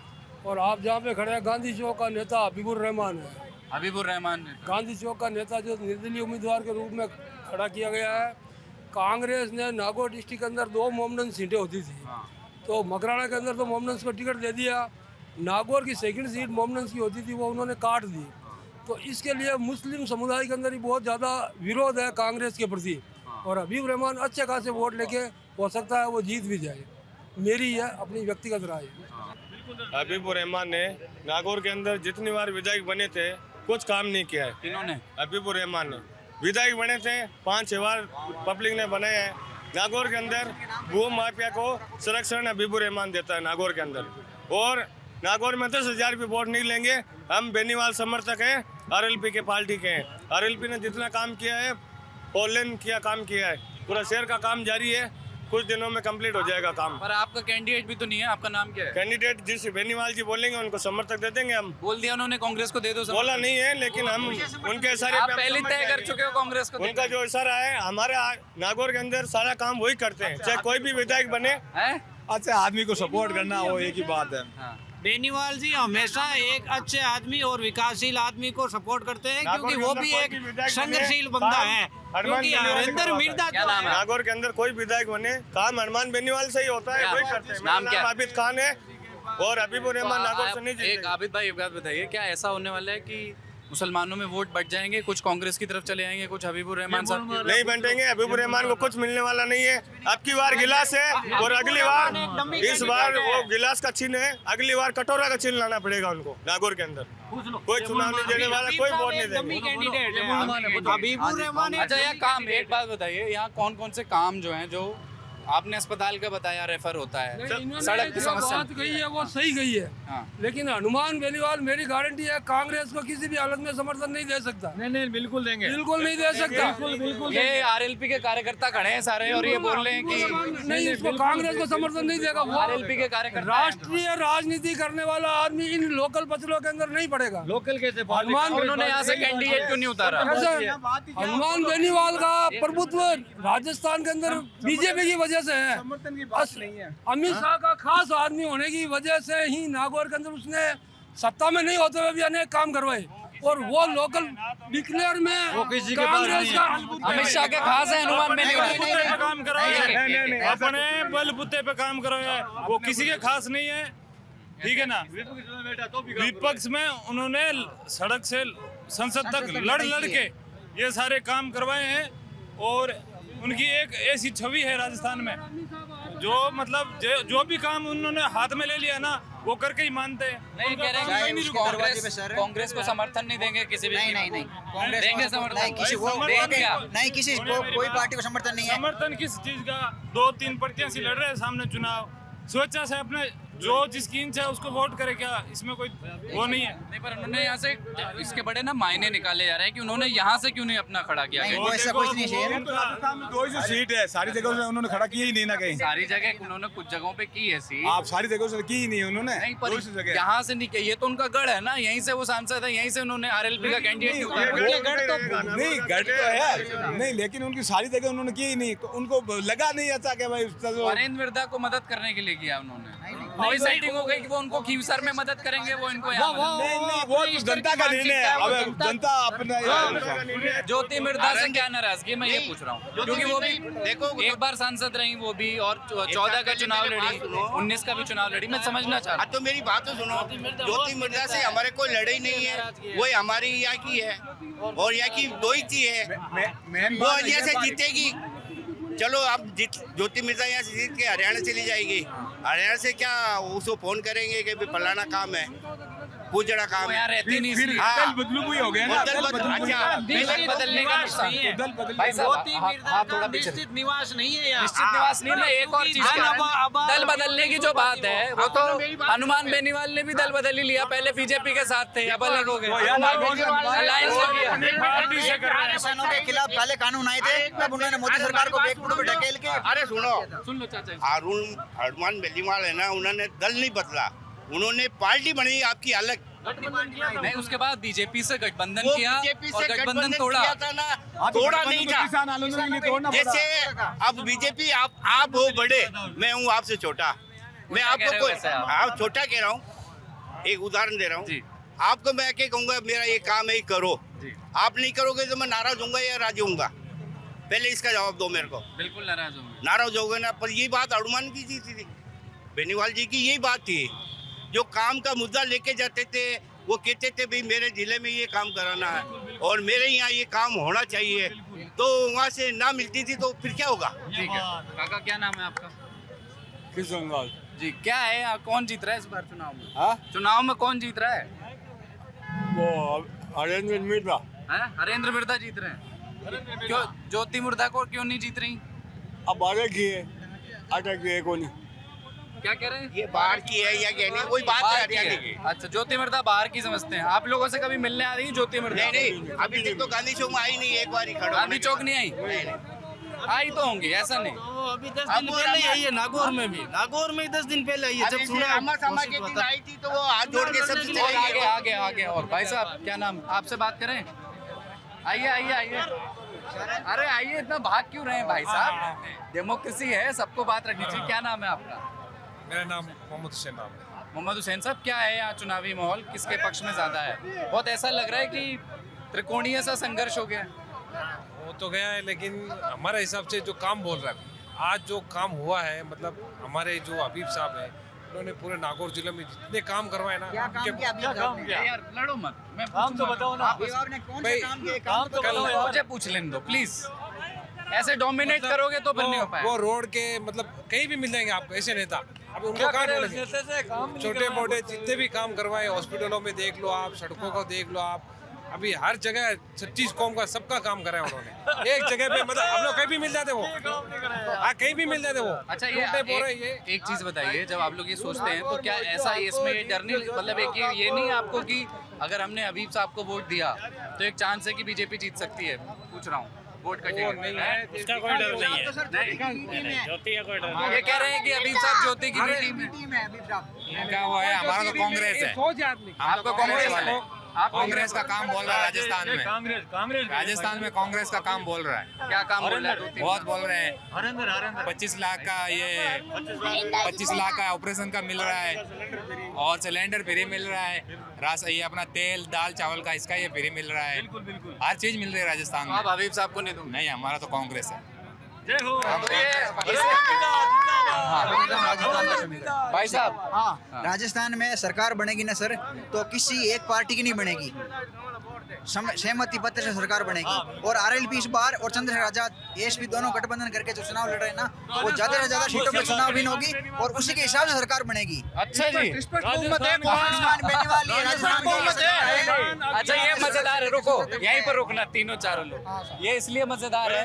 और आप जहाँ पे खड़े हैं गांधी चौक का नेता हबीबुर रहमान है। हबीबुर रहमान ने गांधी चौक का नेता जो निर्दलीय उम्मीदवार के रूप में खड़ा किया गया है। कांग्रेस ने नागौर डिस्ट्रिक्ट के अंदर 2 मोमडन सीटें होती थी, तो मकराना के अंदर तो मोमडन्स को टिकट दे दिया। नागौर की सेकंड सीट मोमडन्स की होती थी, वो उन्होंने काट दी। तो इसके लिए मुस्लिम समुदाय के अंदर ही बहुत ज़्यादा विरोध है कांग्रेस के प्रति, और हबीब रहमान अच्छे खासे वोट लेके हो सकता है वो जीत भी जाए। मेरी है अपनी व्यक्तिगत राय। हबीब रहमान ने नागौर के अंदर जितनी बार विधायक बने थे कुछ काम नहीं किया है। किन्होंने? हबीब रहमान ने विधायक बने थे, 5-6 बार पब्लिक ने बनाए हैं। नागौर के अंदर भू माफिया को संरक्षण हबीब रहमान देता है नागौर के अंदर। और नागौर में 10,000 भी वोट नहीं लेंगे। हम बेनीवाल समर्थक हैं, आरएलपी के पार्टी के हैं। आरएलपी ने जितना काम किया है, 4 लेन किया काम किया है, पूरा शहर का काम जारी है, कुछ दिनों में कंप्लीट हो जाएगा काम। पर आपका कैंडिडेट भी तो नहीं है, आपका नाम क्या है? कैंडिडेट जिस बेनीवाल जी बोलेंगे उनको समर्थक दे देंगे हम। बोल दिया उन्होंने कांग्रेस को दे दो। बोला नहीं है, लेकिन हम उनके इशारे आप पे हम पहले समझ तय गए कर चुके हो कांग्रेस को? उनका जो इशारा है, हमारे नागौर के अंदर सारा काम वही करते हैं, चाहे कोई भी विधायक बने। अच्छा आदमी को सपोर्ट करना वो एक ही बात है। बेनीवाल जी हमेशा एक अच्छे आदमी और विकासशील आदमी को सपोर्ट करते हैं, क्योंकि वो भी एक संघर्षशील बंदा है। क्योंकि हरिंदर मिर्जा जो है नागौर के अंदर कोई विधायक बने, काम हनुमान बेनीवाल से ही होता है, वही करते हैं। नाम मेरा क्या? नाम आबिद खान है और हबीबुर रहमान नागौर से नहीं एक जीतेंगे। आबिद भाई एक बात बताइए, क्या ऐसा होने वाला है कि मुसलमानों में वोट बढ़ जाएंगे, कुछ कांग्रेस की तरफ चले जाएंगे, कुछ हबीबुर रहमान साहब? नहीं बंटेंगे, हबीबुर रहमान को कुछ मिलने वाला नहीं है। अब की बार गिलास है और अगली बार, इस बार वो गिलास का चिन्ह है, अगली बार कटोरा का चिन्ह लाना पड़ेगा उनको नागौर के अंदर। कोई चुनाव नहीं देने वाला, कोई वोट नहीं देंगे। कैंडिडेट है हबीबुर रहमान। अच्छा, यहाँ काम, एक बात बताइए, यहाँ कौन कौन से काम जो हैं, जो आपने अस्पताल का बताया रेफर होता है, सड़क की समस्या बात कही है वो सही कही है, लेकिन हनुमान बेनीवाल मेरी गारंटी है कांग्रेस को किसी भी हालत में समर्थन नहीं दे सकता। नहीं बिल्कुल देंगे, बिल्कुल नहीं दे सकता। ये आरएलपी के कार्यकर्ता खड़े हैं सारे और ये बोल रहे हैं कि नहीं, इसको कांग्रेस को समर्थन नहीं देगा। वो आरएलपी के कार्यकर्ता राष्ट्रीय राजनीति करने वाला आदमी इन लोकल पचलों के अंदर नहीं पड़ेगा। लोकल कैसे? हनुमान उन्होंने यहाँ से कैंडिडेट क्यों नहीं उतारा? हनुमान बेनीवाल का प्रभुत्व राजस्थान के अंदर बीजेपी की वजह से है। अमित शाह का खास आदमी होने की वजह से ही नागौर के अंदर उसने सत्ता में नहीं होते हुए भी अनेक काम करवाए, और वो लोकल डिक्लेयर में कांग्रेस का अमित शाह के खास है हनुमान बेनीवाल। काम कराए अपने बलबूते पे काम कराए, वो किसी के खास नहीं है, ठीक है ना। विपक्ष में उन्होंने सड़क से संसद तक लड़ के ये सारे काम करवाए हैं, और उनकी एक ऐसी छवि है राजस्थान में, जो मतलब जो भी काम उन्होंने हाथ में ले लिया ना, वो करके ही मानते हैं। नहीं कह रहे हैं कांग्रेस को समर्थन नहीं देंगे किसी भी? नहीं कांग्रेस देंगे समर्थन? नहीं, किसी को नहीं, किसी को कोई पार्टी को समर्थन नहीं है। समर्थन किस चीज का? 2-3 प्रत्याशी लड़ रहे हैं सामने चुनाव, स्वेच्छा से अपने जो जिसकी इच्छा है उसको वोट करे, क्या इसमें कोई वो नहीं है? नहीं, पर उन्होंने यहाँ से इसके बड़े ना मायने निकाले जा रहे हैं कि उन्होंने यहाँ से क्यों नहीं अपना खड़ा किया? वो ऐसा कुछ नहीं है। राजस्थान में 2 ही सीट है, सारी जगहों से उन्होंने खड़ा किया ही नहीं ना कहीं। सारी जगह उन्होंने कुछ जगहों पे की है सीट, आप सारी जगहों से की ही नहीं उन्होंने। नहीं, पर यहाँ से नहीं किया, ये तो उनका गढ़ है ना, यहीं से वो सांसद है, यहीं से उन्होंने आरएलपी का कैंडिडेट नहीं, गढ़ तो है नहीं, लेकिन उनकी सारी जगह उन्होंने की ही नहीं, तो उनको लगा नहीं अच्छा कि भाई हरेंद्र मिर्जा को मदद करने के लिए किया उन्होंने। वही सेटिंग हो गई कि वो उनको खीवसर में मदद करेंगे, वो इनको नहीं, वो तो जनता का निर्णय है। अब जनता अपना ज्योति मिर्जा से क्या नाराजगी, मैं ये पूछ रहा हूँ, क्योंकि वो भी देखो एक बार सांसद रही, वो भी, और 14 का चुनाव लड़ी, 19 का भी चुनाव लड़ी। मैं समझना चाहता हूँ। तो मेरी बात तो सुनो, ज्योति मिर्जा से हमारे कोई लड़ाई नहीं है, वो हमारी यहाँ की है और यहाँ की 2 ही चीज है, वो यहाँ से जीतेगी। चलो अब ज्योति मिर्जा यहाँ से जीत के हरियाणा चली जाएगी, हरियाणा से क्या उसको फोन करेंगे कि फलाना काम है, पूजड़ा काम यहाँ रहती नहीं इसलिए। हाँ। बदलू भी हो गया ना, दल बदलू। अच्छा, दल बदलने का नुकसान नहीं है। दल बदल भाई साहब ज्योति हाथ थोड़ा पीछे निश्चित निवास नहीं है यहाँ। निश्चित निवास नहीं है। एक और चीज धन कह रहे हैं। अब- दल बदलने की जो बात है वो तो हनुमान बेनीवाल ने भी दल बदल ही लिया। पहले बीजेपी के साथ थे, अब अलग हो गए, अलायंस हो गया। किसानों के खिलाफ काले कानून आए थे, तब उन्होंने मोदी सरकार को बैकफुट पे ढकेल के अरे सुनो, सुन लो चाचा जी। हनुमान बेनीवाल है ना, उन्होंने दल नहीं बदला, उन्होंने पार्टी बनाई आपकी अलग। नहीं, उसके बाद बीजेपी से गठबंधन वो किया बीजेपी और से गठबंधन तोड़ा। किया था ना, तोड़ा नहीं था। किसान आंदोलन के लिए तोड़ना पड़ा। जैसे अब बीजेपी आप हो बड़े, मैं हूँ आपसे छोटा, मैं क्या कह आपको रहे हो कोई वैसे आप? आप छोटा कह रहा हूँ, एक उदाहरण दे रहा जी। हूँ। आपको मैं क्या कहूँगा, मेरा ये काम है, ये करो। आप नहीं करोगे तो मैं नाराज होऊंगा या राजी होऊंगा? पहले इसका जवाब दो मेरे को। बिल्कुल नाराज होंगे। नाराज हो गए ना, पर ये बात हनुमान की जी थी, बेनीवाल जी की यही बात थी। जो काम का मुद्दा लेके जाते थे, वो कहते थे भाई मेरे जिले में ये काम कराना है और मेरे यहाँ ये काम होना चाहिए, तो वहाँ से ना मिलती थी तो फिर क्या होगा? ठीक है काका, क्या नाम है आपका? किशन लाल। जी, क्या है यहाँ कौन जीत रहा है इस बार चुनाव में? हाँ? चुनाव में कौन जीत रहा है? वो हरेंद्र मिर्जा। हैं? हरेंद्र मिर्धा जीत रहे हैं। क्यों ज्योति मुर्दा को क्यों नहीं जीत रही? अब अलग ही है, अटक है कोनी। क्या कह रहे हैं? ये बाहर की है या क्या नहीं, कोई बात है बाहर की हरियाणा है। की। अच्छा, ज्योति मिर्धा बाहर की समझते हैं आप। लोगों से कभी मिलने आ रही है ज्योति मिर्धा? नहीं नहीं, अभी तक तो गांधी चौक में आई नहीं, एक बार ही खड़ा गांधी चौक नहीं आई? आई तो होंगी, ऐसा नहीं। तो अभी 10 दिन पहले ही आई है, नागौर में भी। नागौर में ही 10 दिन पहले आई है, जब सुना अम्मा सामा के दिन आई थी तो वो हाथ जोड़ के सब चले और आगे गए। आगे आगे। और भाई साहब क्या नाम, आपसे बात करें? आइए आइए आइए। अरे आइए, इतना भाग क्यों रहे हैं भाई साहब? डेमोक्रेसी है, सबको बात रखनी चाहिए। क्या नाम है आपका? मेरा नाम मोहम्मद हुसैन नाम है। मोहम्मद हुसैन साहब, क्या है यहाँ चुनावी माहौल, किसके पक्ष में ज्यादा है? बहुत ऐसा लग रहा है कि त्रिकोणीय सा संघर्ष हो गया। वो तो गया है, लेकिन हमारे हिसाब से जो काम बोल रहा है आज, जो काम हुआ है, मतलब हमारे जो हबीब साहब हैं, उन्होंने पूरे नागौर जिले में जितने काम करवाए ना, क्या काम किया हबीब साहब ने? यार लड़ो मत, मैं काम तो बताओ ना। हबीब साहब ने कौन भाई, से काम किए? काम तो कल बताओ। मुझे पूछ लेने दो प्लीज। ऐसे डोमिनेट करोगे तो फिर नहीं हो पाएगा। वो रोड के मतलब कहीं भी मिल जाएंगे आपको ऐसे नेता। अब उनको कहाँ ढूंढेंगे? छोटे मोटे जितने भी काम करवाए, हॉस्पिटलों में देख लो आप, सड़कों को देख लो आप, अभी हर जगह 36 कौम का सबका काम कराया उन्होंने। एक जगह पे मतलब हम लोग कहीं भी मिल जाते वो, हाँ कहीं भी मिल जाते वो। अच्छा, ढूंढने बोल रहे ये एक चीज बताइए, जब आप लोग ये सोचते हैं तो क्या ऐसा इसमें ये डर नहीं, मतलब एक ये नहीं है आपको कि अगर हमने हबीब साहब को वोट दिया तो एक चांस है कि बीजेपी जीत सकती है? पूछ रहा हूँ, वोट कटेगा। उसका कोई डर नहीं है। ज्योति का कोई डर नहीं। ये कह रहे हैं कि हबीब साहब ज्योति की बेटी में टीम है हबीब साहब। क्या वो है, हमारा तो कांग्रेस है। आपको कांग्रेस वाले, आप कांग्रेस का काम बोल रहा है राजस्थान में। कांग्रेस राजस्थान में कांग्रेस का काम बोल रहा है। क्या काम बोल रहा है? बहुत बोल रहे हैं। 25 लाख का ये 25 लाख का ऑपरेशन का मिल रहा है और सिलेंडर फ्री मिल रहा है। ये अपना तेल दाल चावल का इसका ये फ्री मिल रहा है। हर चीज मिल रही है राजस्थान में। आप हबीब साहब को नहीं दूंगे? नहीं, हमारा तो कांग्रेस है। जय हो। भाई साहब, हाँ, राजस्थान में सरकार बनेगी ना सर, तो किसी एक पार्टी की नहीं बनेगी, सहमति पत्र से सरकार बनेगी। और आरएलपी इस बार और चंद्रशेखर आजाद एएसपी दोनों गठबंधन करके जो चुनाव लड़ रहे हैं ना, वो ज्यादा से ज्यादा सीटों पे चुनाव विन होगी और उसी के हिसाब से सरकार बनेगी। अच्छा जी, हनुमान बेनीवाल ये राजस्थान में अच्छा ये मजेदार है, रुको यहीं पर रुकना तीनों चारों लोग। ये इसलिए मजेदार है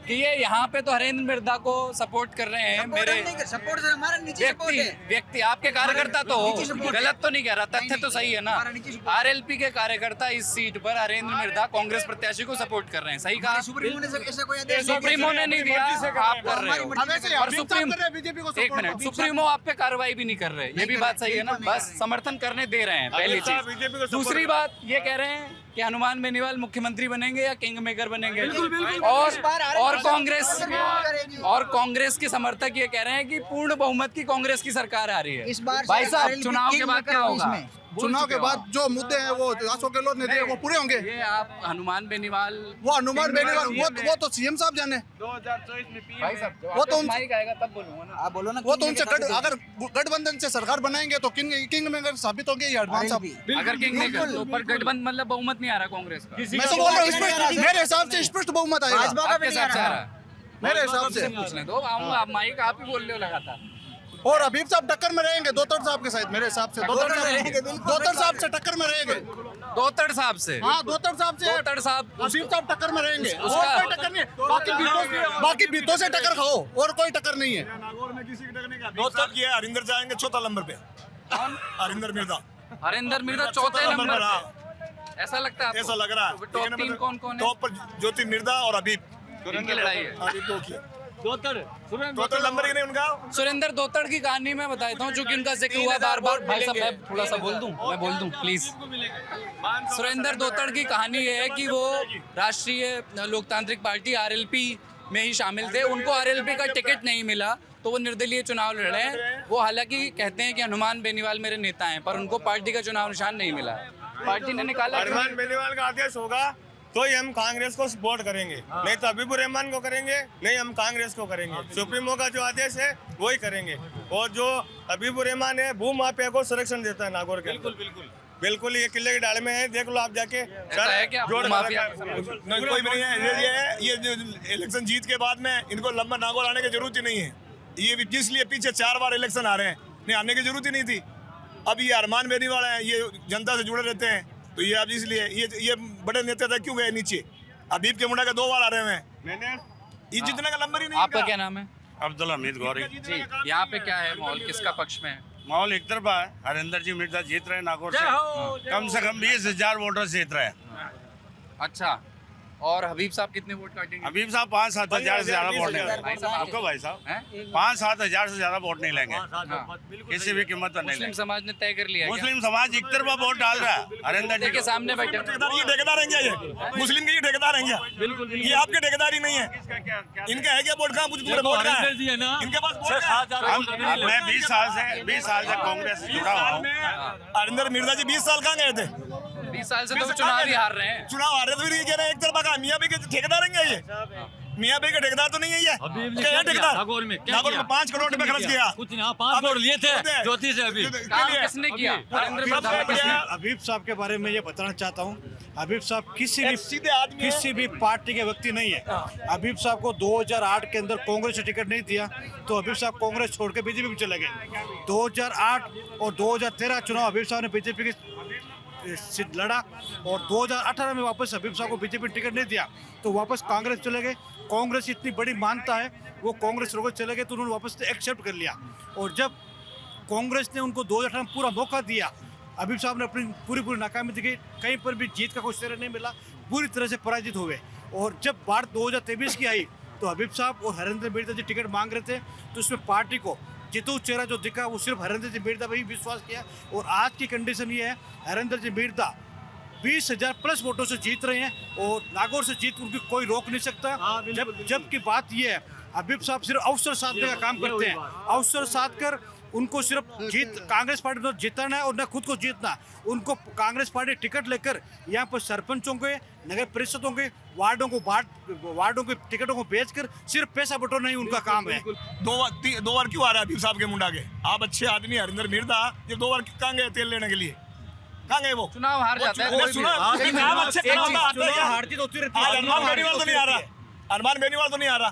कि ये यहाँ पे तो हरेंद्र मिर्धा को सपोर्ट कर रहे हैं। मेरे सपोर्ट से हमारा निजी सपोर्ट है। व्यक्ति आपके कार्यकर्ता तो हो, गलत तो नहीं कह रहा, तथ्य तो सही है ना। आरएलपी के कार्यकर्ता इस सीट पर हरेंद्र मिर्धा कांग्रेस प्रत्याशी को सपोर्ट कर रहे हैं, सही कहा? सुप्रीमो ने ऐसा कोई आदेश सुप्रीमो ने नहीं दिया, आप कर रहे हो। और सुप्रीम, एक मिनट, सुप्रीमो आप पे कार्रवाई भी नहीं कर रहे, ये भी बात सही है ना। बस समर्थन करने दे रहे हैं, पहली चीज। दूसरी बात ये कह रहे हैं कि हनुमान बेनीवाल मुख्यमंत्री बनेंगे या किंग मेकर बनेंगे। और कांग्रेस के समर्थक ये कह रहे हैं कि पूर्ण बहुमत की कांग्रेस की सरकार आ रही है। इस बार भाई साहब, चुनाव के बाद क्या होगा? चुनाव के बाद जो मुद्दे हैं वो अशोक गहलोत ने दिए वो पूरे होंगे। ये आप हनुमान बेनीवाल, वो हनुमान बेनीवाल वो तो सीएम साहब जाने। 2024 में भाई साहब वो तो माइक आएगा तब बोलूंगा ना। आप बोलो ना, वो तो उनसे अगर गठबंधन से सरकार बनाएंगे तो किंग मेकर साबित होंगे ये हनुमान साहब। अगर किंग मेकर तो पर गठबंधन मतलब बहुमत नहीं आ रहा कांग्रेस का। मैं तो बोल रहा हूँ मेरे हिसाब से स्पष्ट बहुमत आएगा। आपके हिसाब से आ रहा है? मेरे हिसाब से पूछने दो, आप माइक आप ही बोल रहे हो लगातार। और हबीब साहब टक्कर में रहेंगे दोतर साहब के साथ, मेरे हिसाब से दोतर साहब से टक्कर में रहेंगे। दोतर साहब से? हाँ, दोतर साहब से। दोतर साहब, हबीब साहब टक्कर में रहेंगे, उसका- और कोई टक्कर नहीं है। बाकी बीतों से टक्कर खाओ, और कोई टक्कर नहीं है। दोतर की है, हरिंदर जाएंगे चौथा नंबर पे। हरिंदर मिर्जा। हरिंदर मिर्जा चौथे नंबर पे, ऐसा लगता है? ऐसा लग रहा है। टॉप 3 कौन कौन है? टॉप पर ज्योति मिर्जा और हबीब। इनकी लड़ाई है। दोतर नंबर ही नहीं उनका। सुरेंद्र दोतड़ की कहानी मैं बता देता हूँ, चूंकि उनका जिक्र हुआ बार बार। भाई साहब मैं थोड़ा सा बोल दूं प्लीज। सुरेंद्र दोतड़ की कहानी ये है कि वो राष्ट्रीय लोकतांत्रिक पार्टी आरएलपी में ही शामिल थे। उनको आरएलपी का टिकट नहीं मिला तो वो निर्दलीय चुनाव लड़े हैं। वो हालांकि कहते हैं कि हनुमान बेनीवाल मेरे नेता हैं, पर उनको पार्टी का चुनाव निशान नहीं मिला। पार्टी ने निकाला। हनुमान बेनीवाल का आदेश होगा तो ही हम कांग्रेस को सपोर्ट करेंगे, नहीं तो हबीबुर रहमान को करेंगे, नहीं हम कांग्रेस को करेंगे। सुप्रीमो का जो आदेश है वही करेंगे। और जो हबीबुर रहमान है भू माफिया को संरक्षण देता है नागौर के। बिल्कुल ये किले के डाले में है, देख लो आप जाके। है क्या माफिया? नहीं, कोई भी नहीं है। ये जो इलेक्शन जीत के बाद में इनको लंबा नागौर आने की जरूरत ही नहीं है। ये जिसलिए पीछे 4 बार इलेक्शन आ रहे हैं, नहीं आने की जरूरत ही नहीं थी। अब ये अरमान बेनीवाल है, ये जनता से जुड़े रहते हैं, तो ये अब इसलिए ये बड़े नेता था क्यों गए नीचे? हबीब के मुंडा के 2 बार आ रहे हैं, ये जितने का नंबर ही नहीं। आपका क्या नाम है? अब्दुल हमीद गौरी जी, यहाँ पे क्या है माहौल, किसका पक्ष में है? माहौल एक तरफा है। हरिंदर जी मिर्जा जीत रहे नागौर से कम 20,000 वोटर जीत रहे हैं। अच्छा, और हबीब साहब कितने वोट काटेंगे? हबीब साहब 5-7 हजार से ज्यादा वोट नहीं लेंगे। भाई साहब, आपको भाई साहब 5-7 हजार से ज्यादा वोट नहीं लेंगे, किसी भी कीमत पर नहीं मुस्लिम लेंगे। समाज ने तय कर लिया है क्या? मुस्लिम समाज एक तरफा वोट डाल रहा है हरिंदर जी के सामने बैठे। ये ठेकेदार हैं क्या? ये मुस्लिम के ये ठेकेदार हैं क्या? ये आपके ठेकेदार ही नहीं है। इनका है क्या वोट? कहाँ पूरे वोट कहाँ है इनके पास? मैं 20 साल से कांग्रेस से जुड़ा हुआ हूँ। हरिंदर मिर्जा जी 20 साल कहाँ गए थे? 20 साल से तो चुनाव ही हार रहे हैं। चुनाव हार रहे तो फिर ये कह रहे हैं एक तरफा का मियाँ भाई के ठेकेदार हैं क्या? ये मियाँ भाई का ठेकेदार तो नहीं है ये। क्या है ठेकेदार? नागौर में 5 करोड़ रुपए खर्च किया। कुछ नहीं, 5 करोड़ लिए थे ज्योति से। अभी काम किसने किया? हबीब साहब के बारे में ये बताना चाहता हूँ, हबीब साहब किसी भी पार्टी के व्यक्ति नहीं है। हबीब साहब को 2008 के अंदर कांग्रेस से टिकट नहीं दिया तो हबीब साहब कांग्रेस छोड़ के बीजेपी में चले गए। 2008 और 2013 चुनाव हबीब साहब ने बीजेपी के से लड़ा और 2018 में वापस हबीब साहब को बीजेपी ने टिकट नहीं दिया तो वापस कांग्रेस चले गए। कांग्रेस इतनी बड़ी मानता है, वो कांग्रेस रोक चले गए तो उन्होंने वापस से एक्सेप्ट कर लिया। और जब कांग्रेस ने उनको 2018 में पूरा मौका दिया, हबीब साहब ने अपनी पूरी नाकामी दिखाई, कहीं पर भी जीत का कोई चेहरा नहीं मिला, पूरी तरह से पराजित हुए। और जब बात 2023 की आई तो हबीब साहब और हरिंदर मिर्जा जी टिकट मांग रहे थे तो उसमें पार्टी को जितू चेहरा जो दिखा वो सिर्फ हरिंदर जी मिर्जा वही विश्वास किया। और आज की कंडीशन ये है, हरिंदर जी मिर्जा 20,000 प्लस वोटों से जीत रहे हैं और नागौर से जीत उनकी कोई रोक नहीं सकता। जबकि बात ये है, हबीब साहब सिर्फ अवसर साधने का काम करते हैं। अवसर साध कर उनको सिर्फ कांग्रेस पार्टी को जिताना है और न खुद को जीतना। उनको कांग्रेस पार्टी टिकट लेकर यहाँ पर सरपंचों के, नगर परिषदों के, वार्डों के टिकटों को बेचकर सिर्फ पैसा बटोरना नहीं उनका काम है। 2 बार क्यों आ रहा है हबीब साहब के मुंडा के? आप अच्छे आदमी हरिंदर मिर्जा ये 2 बार कहाँ गए तेल लेने के लिए? कहाँ गए वो? चुनाव हार जाता है। हारती तो होती रहती है। अरमान बेनीवाल तो नहीं आ रहा। अरमान बेनीवाल तो नहीं आ रहा।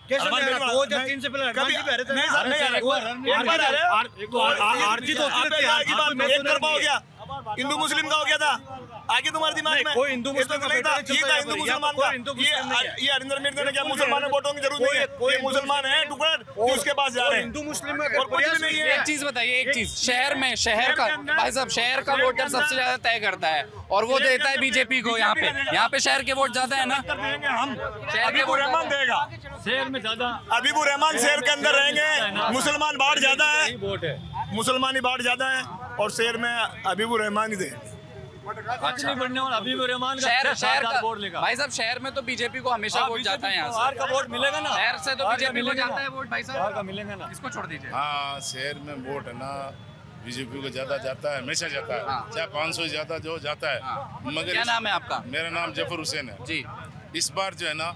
कैसे 2003 से पहले कभी नहीं सर, नहीं आ रहा। एक तरफा हो गया, हिंदू मुस्लिम का हो गया था। आगे तुम्हारे दिमाग में कोई हिंदू मुस्लिम का नहीं था, ये था हिंदू मुसलमान का। ये हरिंदर मिर्जा ने क्या मुसलमानों वोटों की जरूरत नहीं है। ये मुसलमान है टुकड़ उसके पास जा रहे हैं। हिंदू मुस्लिम में और कुछ भी नहीं है। एक चीज बताइए, एक चीज, शहर का भाई साहब, शहर का वोटर सबसे ज्यादा तय करता है और वो देता है बीजेपी को। यहाँ पे शहर के वोट ज्यादा है ना, हम हबीबुर रहमान देगा शहर में ज्यादा। हबीबुर रहमान शहर के अंदर रहेंगे, मुसलमान बाहर ज्यादा है, मुसलमान ही बाहर ज्यादा है और शहर में हबीबुर रहमान ही देंगे। अच्छा, बढ़ने वाला हबीबुर रहमान का शहर का वोट लेगा। भाई साहब, शहर में तो बीजेपी को हमेशा वोट जाता है। यहाँ बाहर का वोट मिलेगा ना, शहर से तो बीजेपी को जाता है वोट। भाई बाहर साहब का मिलेगा ना, इसको छोड़ दीजिए। हाँ, शहर में वोट है ना बीजेपी को ज्यादा जाता है, हमेशा जाता है। चाहे 500 ज्यादा जो जाता है। मगर क्या नाम है आपका? मेरा नाम जफर हुसैन है जी। इस बार जो है ना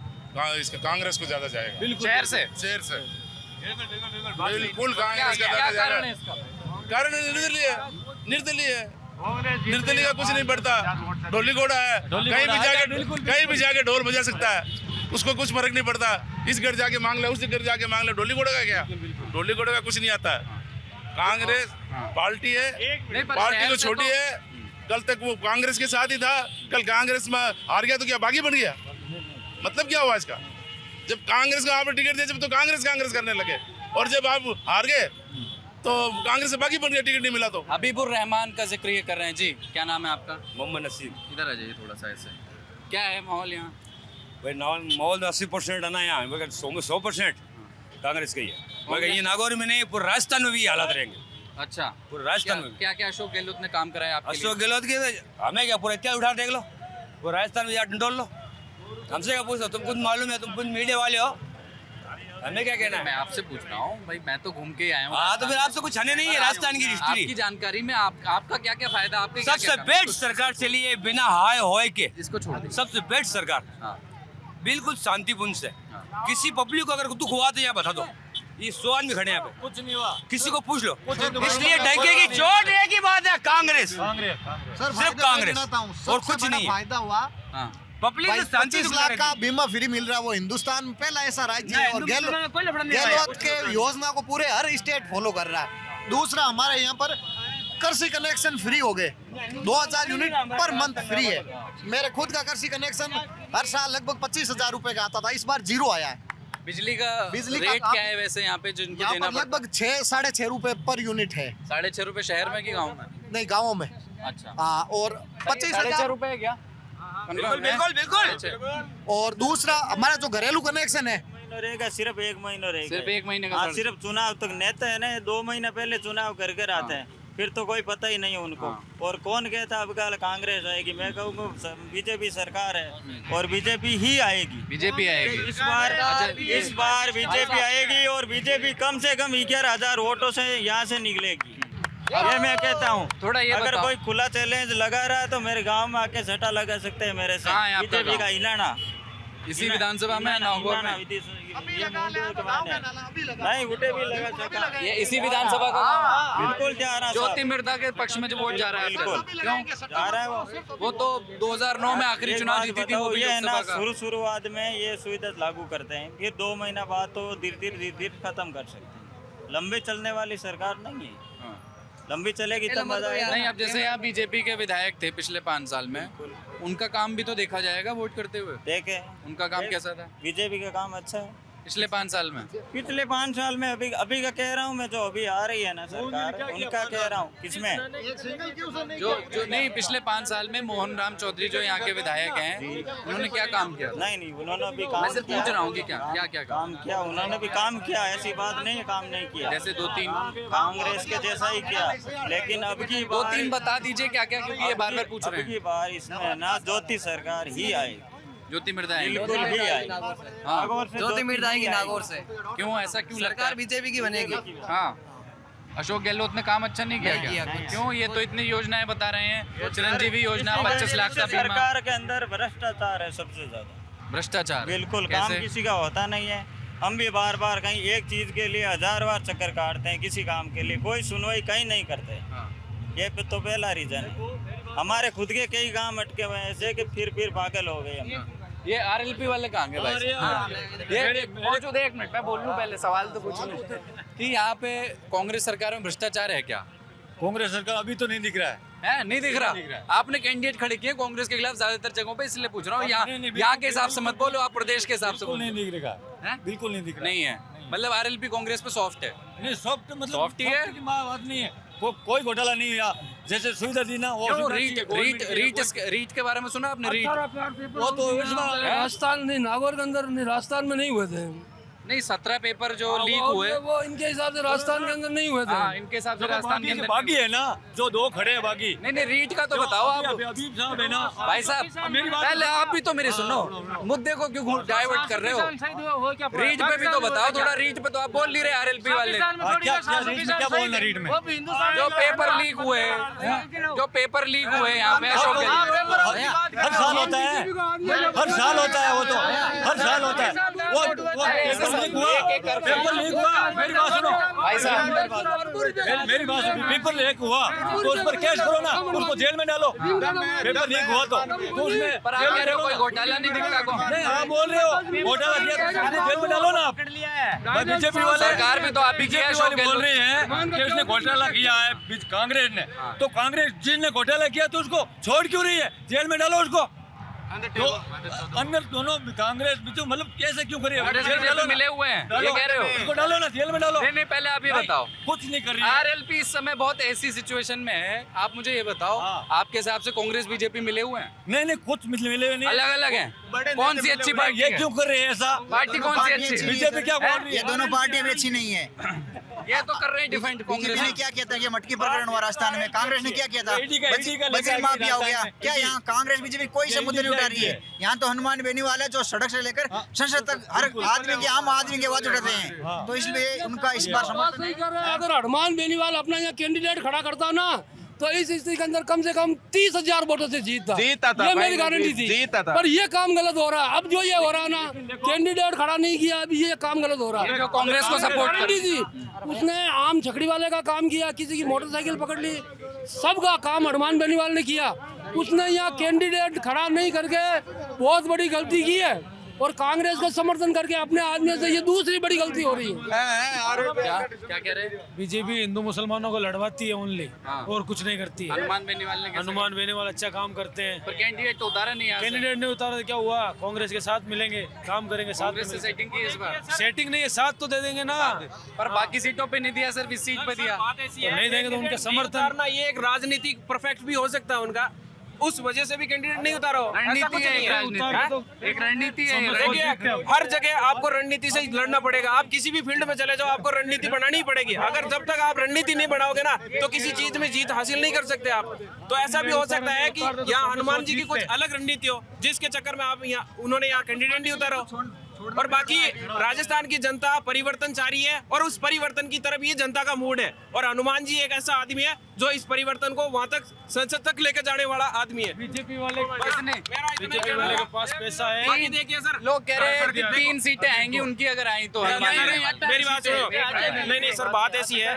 इसका कांग्रेस को ज्यादा जाएगा। शहर से बिल्कुल कांग्रेस का ज्यादा जाएगा। कारण निर्दलीय है। निर्दलीय का कुछ नहीं बढ़ता। ढोली घोड़ा है, कहीं भी जाके ढोल बजा सकता है, उसको कुछ फर्क नहीं पड़ता। इस घर जाके मांग ले, उस घर जाके मांग ले, ढोली घोड़ा का क्या। ढोली घोड़े का कुछ नहीं आता है। कांग्रेस पार्टी है, पार्टी को छोटी है। कल तक वो कांग्रेस के साथ ही था, कल कांग्रेस में हार गया तो क्या बागी बन गया? मतलब क्या हुआ इसका? जब कांग्रेस को आपने टिकट दिया जब तो कांग्रेस करने लगे, और जब आप हार गए तो कांग्रेस से बागी बन गया, टिकट नहीं मिला तो। हबीबुर रहमान का जिक्र ये कर रहे हैं जी। क्या नाम है आपका? मोहम्मद नसीब। इधर आ जाइए थोड़ा सा ऐसे। क्या है माहौल यहाँ? भाई माहौल 80% है ना यहाँ, मगर 100% कांग्रेस का ही है। मगर ये नागौर में नहीं, पूरे राजस्थान में भी हालात रहेंगे। अच्छा, पूरे राजस्थान में क्या क्या अशोक गहलोत ने काम कराया आपके लिए? अशोक गहलोत के हमें क्या, पूरा इत्यादि उठा देख लो, पूरे राजस्थान में जाकर डोल लो। हमसे क्या पूछ लो? तुम खुद मालूम है, तुम खुद मीडिया वाले हो, हमें क्या कहना है? मैं आपसे पूछ रहा हूँ भाई, मैं तो घूम के आया हूँ। हाँ, तो फिर आपसे कुछ छने नहीं है राजस्थान की हिस्ट्री। आपकी जानकारी में आपका क्या क्या फायदा? आपके सबसे बेस्ट सरकार चली है बिना हाय होए के। इसको छोड़ दीजिए। सबसे बेस्ट सरकार, बिल्कुल शांतिपूर्ण से। किसी पब्लिक को अगर दुख हुआ तो यहाँ बता दो, ये 100 आदमी खड़े यहाँ पे, कुछ नहीं हुआ, किसी को पूछ लो। इसलिए डंके की चोट एक ही बात है, कांग्रेस, सिर्फ कांग्रेस और कुछ नहीं है। फायदा हुआ पब्लिक को शांति 25 लाख का बीमा फ्री मिल रहा है, वो हिंदुस्तान में पहला ऐसा राज्य है, और गहलोत के योजना को पूरे हर स्टेट फॉलो कर रहा है। दूसरा, हमारे यहाँ पर कृषि कनेक्शन फ्री हो गए, 2000 यूनिट पर मंथ फ्री है। मेरे खुद का कृषि कनेक्शन हर साल लगभग 25,000 रुपए का आता था, इस बार 0 आया है। बिजली का रेट क्या है वैसे यहाँ पे, जिनको यहाँ देना पर लगभग 6-6.5 रुपए पर यूनिट है। 6.5 रुपए शहर में कि गाँव में? नहीं, गाँवों में। अच्छा, हाँ, और 25,000 रुपए है क्या? बिल्कुल। और दूसरा, हमारा जो घरेलू कनेक्शन है रहेगा, सिर्फ 1 महीना रहेगा, सिर्फ 1 महीने का। हाँ, सिर्फ चुनाव तक नेता है ना, 2 महीने पहले चुनाव करके आते हैं, फिर तो कोई पता ही नहीं है उनको। और कौन कहता अब कल कांग्रेस आएगी? मैं कहूँगा बीजेपी सरकार है और बीजेपी ही आएगी। बीजेपी आएगी इस बार बीजेपी आएगी, और बीजेपी कम से कम 11,000 वोटों से यहाँ से निकलेगी, ये मैं कहता हूँ। थोड़ा ये अगर कोई खुला चैलेंज लगा रहा है तो मेरे गांव में आके सट्टा लगा सकते हैं मेरे से। बीजेपी का हिलाना इसी विधानसभा में, नागौर में नहीं, उठे भी लगा सकता। ये इसी विधानसभा का बिल्कुल जा रहा है, ज्योति मिर्धा के पक्ष में जो वोट जा रहा है। बिल्कुल क्यों जा रहा है? वो तो 2009 में आखिरी चुनाव जीती थी, वो भी ये है ना, लोकसभा का। शुरुआत में ये सुविधा लागू करते हैं, फिर 2 महीना बाद तो धीरे खत्म कर सकते हैं। लंबे चलने वाली सरकार नहीं है, लंबी चलेगी तब मजा आएगा। नहीं, अब जैसे यहाँ बीजेपी के विधायक थे पिछले 5 साल में, उनका काम भी तो देखा जाएगा वोट करते हुए। देखे उनका काम कैसा था? बीजेपी का काम अच्छा है पिछले 5 साल में। पिछले 5 साल में अभी का कह रहा हूँ मैं, जो अभी आ रही है ना सरकार, उनका कह रहा हूँ। किसमें? जो नहीं, पिछले 5 साल में मोहन राम चौधरी जो यहाँ के विधायक हैं, उन्होंने क्या काम किया? नहीं, उन्होंने भी काम, मैं सिर्फ पूछ रहा हूँ कि क्या काम किया। उन्होंने भी काम किया, ऐसी बात नहीं है काम नहीं किया। जैसे 2-3 कांग्रेस के जैसा ही किया, लेकिन अब की 2-3 बता दीजिए क्या क्या, क्योंकि ये बार पूछ रहे हैं। की बार इसमें ना ज्योति सरकार ही आएगी, ज्योति मिर्धा आएगी। बिल्कुल ही आएगी। हाँ, ज्योति मिर्धा आएगी नागौर से। क्यों ऐसा क्यों लगता है? सरकार बीजेपी की बनेगी। हाँ, अशोक गहलोत ने काम अच्छा नहीं किया क्या? क्यों? ये तो इतनी योजनाएं बता रहे हैं, चिरंजीवी योजना, 25 लाख का बीमा। सरकार के अंदर भ्रष्टाचार है सबसे ज्यादा। भ्रष्टाचार बिल्कुल, काम किसी का होता नहीं है। हम भी बार बार कहीं एक चीज के लिए 1000 बार चक्कर काटते हैं, किसी काम के लिए कोई सुनवाई कहीं नहीं करते। ये तो पहला रीजन है। हमारे खुद के कई काम अटके हुए हैं ऐसे कि फिर पागल हो गए हम। ये आरएलपी वाले कहाँ गए भाई? ये मौजूद, एक मिनट मैं बोल लूँ पहले, सवाल तो पूछ लूँ कि यहाँ पे कांग्रेस सरकार में भ्रष्टाचार है क्या? कांग्रेस सरकार अभी तो नहीं दिख रहा है। नहीं दिख रहा। आपने कैंडिडेट खड़े किए कांग्रेस के खिलाफ ज्यादातर जगहों पे, इसलिए पूछ रहा हूँ। यहाँ के हिसाब से मत बोलो, आप प्रदेश के हिसाब से बोलो। नहीं दिख रहा, बिल्कुल नहीं दिख रहा। नहीं है, मतलब आरएलपी कांग्रेस पे सॉफ्ट है। नहीं, सॉफ्ट मतलब सॉफ्ट ही है, बात नहीं है। कोई घोटाला नहीं हुआ, जैसे सुविधा दी ना वो। रीट के बारे में सुना आपने? रीट वो तो राजस्थान नहीं, नागौर के अंदर नहीं, राजस्थान में नहीं हुए थे। नहीं, 17 पेपर जो लीक हुए वो इनके हिसाब से राजस्थान के अंदर नहीं हुए थे। इनके हिसाब से राजस्थान के अंदर बागी है ना, जो 2 खड़े हैं बागी। नहीं, रीट का तो बताओ आप साहब है ना भाई साहब। पहले आप भी तो मेरी सुनो, मुद्दे को क्यों डाइवर्ट कर रहे हो? रीट पे भी तो बताओ थोड़ा। रीट पे तो आप बोल नहीं रहे आरएलपी वाले। क्या बोलना रीट में? जो पेपर लीक हुए, यहाँ पे अशोक हर साल होता है, हर साल होता है, वो तो हर साल होता है। पेपर लीक हुआ, पेपर लीक हुआ, मेरी बात सुनो भाई साहब, मेरी बात सुनो, पेपर लीक हुआ तो उस पर केस करो ना, उसको जेल में डालो। पेपर लीक हुआ तो उसमें पर आप कह रहे हो कोई घोटाला नहीं दिखता को। नहीं, आप बोल रहे हो घोटाला किया तो उसको जेल में डालो ना आप। बीजेपी वाले सरकार भी तो आप ही की है, बीजेपी वाले बोल रहे हैं कि उसने घोटाला किया है कांग्रेस ने, तो कांग्रेस जिसने घोटाला किया तो उसको छोड़ क्यों रही है? जेल में डालो उसको। तो अंदर दोनों कांग्रेस तो मतलब कैसे क्यों करिए? मिले हुए हैं ये कह रहे हो? उसको डालो ना, जेल में डालो। नहीं, पहले आप ये बताओ, कुछ नहीं कर रही है। आरएलपी इस समय बहुत ऐसी सिचुएशन में है, आप मुझे ये बताओ, आपके हिसाब से कांग्रेस बीजेपी मिले हुए हैं? नहीं, कुछ मिले हुए नहीं, अलग अलग हैं। कौन सी अच्छी पार्टी ये क्यों कर रहे हैं ऐसा? पार्टी कौन सी अच्छी? बीजेपी क्या बोल रही ये है? दोनों पार्टियां भी अच्छी नहीं है। ये तो कर रहे हैं डिफेंड बीजेपी कांग्रेस ने क्या किया था? ये मटकी प्रकरण हुआ राजस्थान में, कांग्रेस ने क्या किया था? ईडी का बजरी माफिया हो गया क्या? यहाँ कांग्रेस बीजेपी कोई से मुद्दे नहीं उठा रही है। यहाँ तो हनुमान बेनीवाल है जो सड़क से लेकर संसद तक हर आदमी के, आम आदमी की आवाज उठाते हैं, तो इसलिए उनका इस बार समर्थन है। अगर हनुमान बेनीवाल अपना यहाँ कैंडिडेट खड़ा करता ना तो इस स्थिति के अंदर कम से कम 30,000 वोटों से जीतता था, ये मेरी गारंटी थी। पर ये काम गलत हो रहा है। अब जो ये हो रहा है ना, कैंडिडेट खड़ा नहीं किया, अब ये काम गलत हो रहा है। जो कांग्रेस को सपोर्ट गारंटी थी, उसने आम छकड़ी वाले का काम किया, किसी की मोटरसाइकिल पकड़ ली, सबका काम हनुमान बेनीवाल ने किया। उसने यहाँ कैंडिडेट खड़ा नहीं करके बहुत बड़ी गलती की है, और कांग्रेस को समर्थन करके अपने आदमी से ये दूसरी बड़ी गलती हो रही है। क्या कह रहे हैं? बीजेपी हिंदू मुसलमानों को लड़वाती है ओनली, और कुछ नहीं करती है। हनुमान बेनीवाल ने हनुमान बेनीवाल अच्छा काम करते हैं, पर कैंडिडेट तो उतारा नहीं यहाँ से। कैंडिडेट ने उतारा तो क्या हुआ? कांग्रेस के साथ मिलेंगे, काम करेंगे, साथ कांग्रेस से सेटिंग की इस बार? सेटिंग नहीं है, साथ तो दे देंगे ना, पर बाकी सीटों पे नहीं दिया, सिर्फ इस सीट पे दिया। तो नहीं देंगे तो उनका समर्थन। ये एक राजनीतिक परफेक्ट भी हो सकता है उनका, उस वजह से भी कैंडिडेट नहीं उतारो। रणनीति है, एक रणनीति है। देखिए, हर जगह आपको रणनीति से लड़ना पड़ेगा। आप किसी भी फील्ड में चले जाओ, आपको रणनीति बनानी ही पड़ेगी। अगर जब तक आप रणनीति नहीं बनाओगे ना, तो किसी चीज में जीत हासिल नहीं कर सकते आप। तो ऐसा भी हो सकता है कि यहाँ हनुमान जी की कुछ अलग रणनीति हो, जिसके चक्कर में आप उन्होंने यहाँ कैंडिडेट नहीं उतारा। और बाकी राजस्थान की जनता परिवर्तन चाह रही है, और उस परिवर्तन की तरफ ये जनता का मूड है। और हनुमान जी एक ऐसा आदमी है जो इस परिवर्तन को वहां तक, संसद तक लेकर जाने वाला आदमी है। बीजेपी वाले के पास पैसा है। बाकी देखिए सर, लोग कह रहे हैं कि 3 सीटें आएंगी उनकी, अगर आई तो। मेरी बात सुनो, नहीं सर, बात ऐसी है,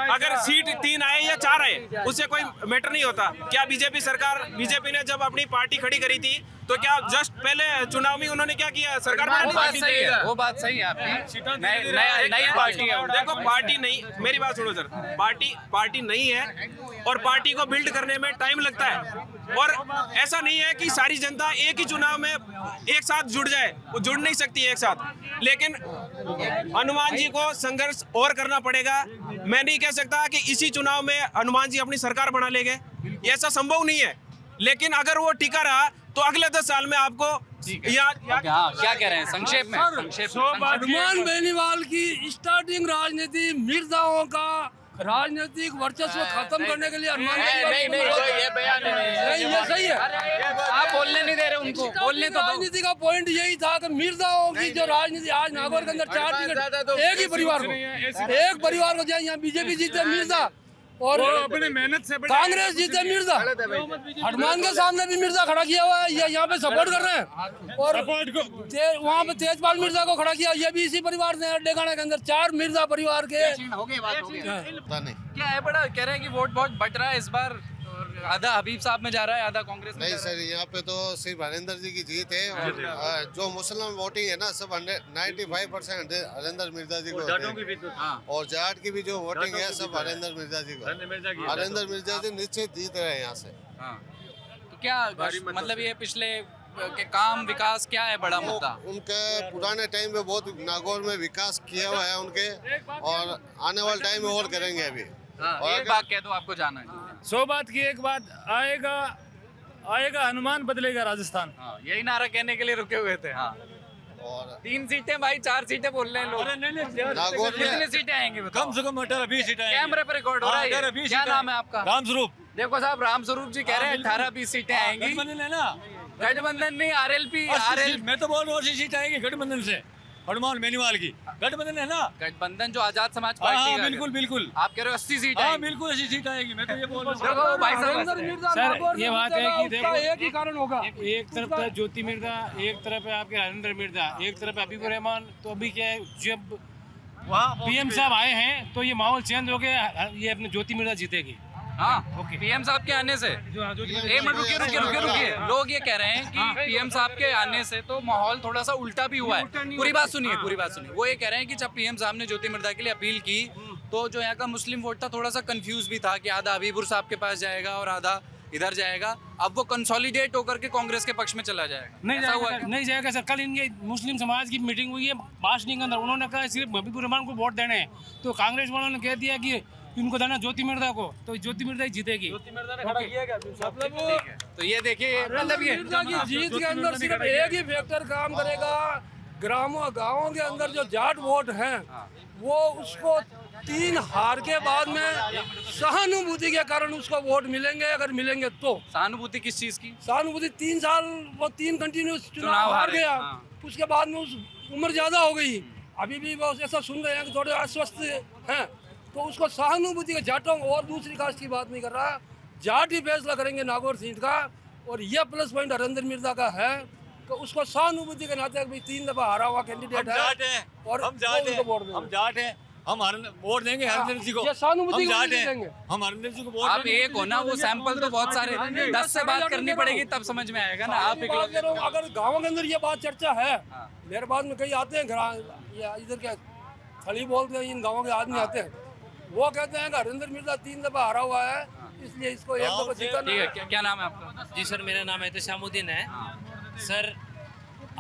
अगर सीट 3 आए या 4 आए, उससे कोई मैटर नहीं होता। क्या बीजेपी सरकार, बीजेपी ने जब अपनी पार्टी खड़ी करी थी, तो क्या जस्ट पहले चुनाव में उन्होंने क्या किया? सरकार वो बात सही है आपकी, नई पार्टी है। देखो, पार्टी नहीं, मेरी बात सुनो सर, पार्टी नहीं है, और पार्टी को बिल्ड करने में टाइम लगता है। और ऐसा नहीं है कि सारी जनता एक ही चुनाव में एक साथ जुड़ जाए, वो जुड़ नहीं सकती एक साथ। लेकिन हनुमान जी को संघर्ष और करना पड़ेगा। मैं नहीं कह सकता कि इसी चुनाव में हनुमान जी अपनी सरकार बना लेंगे, ऐसा संभव नहीं है। लेकिन अगर वो टिका रहा तो अगले 10 साल में आपको क्या कह रहे हैं संक्षेप में? हनुमान बेनीवाल की स्टार्टिंग राजनीति मिर्जाओं का राजनीतिक वर्चस्व खत्म करने के लिए हनुमान नहीं, ये सही है। आप बोलने नहीं दे रहे उनको, बोलने तो। राजनीति का पॉइंट यही था कि मिर्जाओं की जो राजनीति, आज नागौर के अंदर 4 टिकट एक ही परिवार को जाए, यहाँ बीजेपी जीते मिर्जा, और अपने मेहनत से कांग्रेस जीते मिर्जा, हनुमान के सामने भी मिर्जा खड़ा किया हुआ है, ये यहाँ पे सपोर्ट कर रहे हैं। और वहाँ पे तेजपाल मिर्जा को खड़ा किया, ये भी इसी परिवार से। डेगाना के अंदर 4 मिर्जा परिवार के। क्या है बड़ा, कह रहे हैं कि वोट बहुत बट रहा है इस बार, आधा हबीब साहब में जा रहा है, आधा कांग्रेस में। नहीं सर, यहाँ पे तो सिर्फ हरेंद्र जी की जीत है, और जो मुस्लिम वोटिंग है ना, सब 95% हरेंद्र मिर्जा जी को, और जाट की भी जो वोटिंग है सब हरेंद्र मिर्जा जी को। हरेंद्र मिर्जा जी निश्चित जीत रहे हैं यहाँ से। तो क्या मतलब ये पिछले के काम विकास क्या है बड़ा मुद्दा? उनके पुराने टाइम में बहुत नागौर में विकास किया हुआ है उनके, और आने वाले टाइम में और करेंगे अभी। एक बात कह दो, आपको जाना है। 100 बात की एक बात, आएगा हनुमान, बदलेगा राजस्थान। यही नारा कहने के लिए रुके हुए थे। और 3 सीटें भाई, 4 सीटें बोल रहे हैं लोग। नागौर में कितनी सीटें आएंगी? कम से कम 18-20 सीटें आएंगी। कैमरे पर रिकॉर्ड हो रहा है। क्या नाम है आपका? रामस्वरूप। देखो साहब, रामस्वरूप जी कह रहे हैं 18-20 सीटें आएंगी। गठबंधन है ना, गठबंधन नहीं, आरएलपी। मैं तो बोल रहा हूँ 80 सीट आएगी गठबंधन से। हनुमान बेनीवाल की गठबंधन है ना, गठबंधन जो आजाद समाज हाँ पार्टी का है। बिल्कुल बिल्कुल। आप कह रहे हो 80 सीट हाँ आएंगी। बिल्कुल 80 सीट आएगी, मैं तो ये बोल रहा देखो हूँ। भाई साहब, सर ये बात है कि देखो एक ही कारण होगा, एक तरफ है ज्योति मिर्जा, एक तरफ है आपके हरिंदर मिर्जा, एक तरफ है हबीबुर रहमान। तो अभी क्या है, जब पीएम साहब आए हैं तो ये माहौल चेंज हो गया, ये अपने ज्योति मिर्जा जीतेगी। हाँ पीएम साहब के आने से एक मिनट रुकिए। लोग ये कह रहे हैं कि पीएम साहब के आने से तो माहौल थोड़ा सा उल्टा भी हुआ है। पूरी बात सुनिए। वो ये कह रहे हैं कि जब पीएम साहब ने ज्योति मिर्जा के लिए अपील की तो जो यहाँ का मुस्लिम वोट था थोड़ा सा कंफ्यूज भी था कि आधा हबीबुर साहब के पास जाएगा और आधा इधर जाएगा। अब वो कंसोलिडेट होकर के कांग्रेस के पक्ष में चला जाएगा। नहीं जाएगा सर। कल इनके मुस्लिम समाज की मीटिंग हुई है भाषणी के अंदर, उन्होंने कहा सिर्फ हबीबुर रहमान को वोट देने हैं, तो कांग्रेस वालों ने कह दिया कि इनको देना ज्योति मिर्जा को, तो ज्योति मिर्जा ही जीतेगी। तो ये देखिए, मतलब ये जीत के अंदर सिर्फ एक ही फैक्टर काम करेगा, गाँवों के अंदर जो जाट वोट हैं वो उसको 3 हार के बाद में सहानुभूति के कारण उसको वोट मिलेंगे, अगर मिलेंगे तो। सहानुभूति किस चीज की? सहानुभूति 3 साल वो 3 कंटिन्यूस चुनाव हार गया। उसके बाद में उस उम्र ज्यादा हो गई, अभी भी वो ऐसा सुन रहे हैं कि थोड़े अस्वस्थ हैं, तो उसको सहानुभूति के जाटों और दूसरी कास्ट की बात नहीं कर रहा, जाट ही फैसला करेंगे नागौर सीट का। और यह प्लस पॉइंट हरिंदर मिर्जा का है कि उसको सहानुभूति के नाते 3 दफा हारा हुआ कैंडिडेट है और हम जाट हैं, हम वोट देंगे हरिंदर जी को। सहानुभूति हम हरिंदर जी को वोट। आप एक हो ना, वो सैंपल तो बहुत सारे 10 से बात करनी पड़ेगी तब समझ में आएगा ना। आप अगर गाँव के अंदर ये बात चर्चा है, मेरे बाद में कई आते हैं इधर क्या खली बोलते हैं, इन गाँवों के आदमी आते हैं, वो कहते हैं कि हरिंदर मिर्जा 3 दफा हारा हुआ है, इसलिए इसको एक दफा जीतना है। क्या नाम है आपका? जी सर, मेरा नाम एहतशामुद्दीन है। सर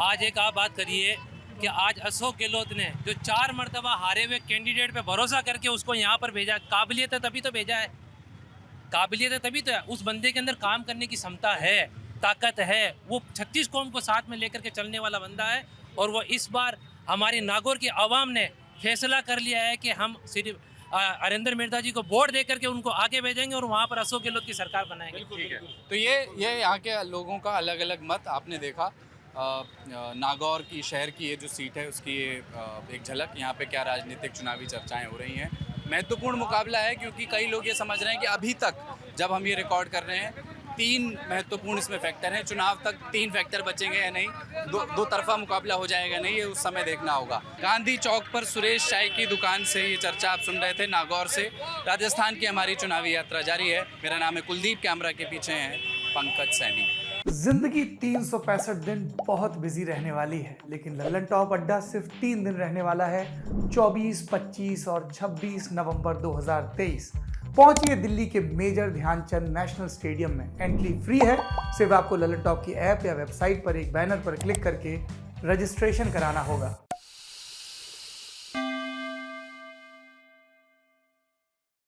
आज एक आप बात करिए कि आज अशोक गहलोत ने जो 4 मरतबा हारे हुए कैंडिडेट पे भरोसा करके उसको यहाँ पर भेजा, काबिलियत है तभी तो भेजा है, काबिलियत है तभी तो है। उस बंदे के अंदर काम करने की क्षमता है, ताकत है, वो 36 कौम को साथ में लेकर के चलने वाला बंदा है। और वो इस बार हमारी नागौर की आवाम ने फैसला कर लिया है कि हम सिर्फ हरिंदर मिर्जा जी को वोट दे करके उनको आगे भेजेंगे और वहाँ पर अशोक गहलोत की सरकार बनाएंगे। ठीक है, तो ये यहाँ के लोगों का अलग अलग मत आपने देखा। नागौर की शहर की ये जो सीट है उसकी ये एक झलक, यहाँ पे क्या राजनीतिक चुनावी चर्चाएं हो रही हैं। महत्वपूर्ण मुकाबला है क्योंकि कई लोग ये समझ रहे हैं कि अभी तक जब हम ये रिकॉर्ड कर रहे हैं 3 महत्वपूर्ण इसमें फैक्टर हैं, चुनाव तक 3 फैक्टर बचेंगे या नहीं, दो तरफा मुकाबला हो जाएगा नहीं, ये उस समय देखना होगा। गांधी चौक पर सुरेश चाय की दुकान से ये चर्चा आप सुन रहे थे नागौर से। राजस्थान की हमारी चुनावी यात्रा जारी है। मेरा नाम है कुलदीप, कैमरा के पीछे हैं पंकज सैनी। जिंदगी 365 दिन बहुत बिजी रहने वाली है, लेकिन लल्लन टॉप अड्डा सिर्फ 3 दिन रहने वाला है, 24, 25 और 26 नवंबर 2023। पहुंचिए दिल्ली के मेजर ध्यानचंद नेशनल स्टेडियम में। एंट्री फ्री है, सिर्फ आपको लल्लन टॉप की ऐप या वेबसाइट पर एक बैनर पर क्लिक करके रजिस्ट्रेशन कराना होगा।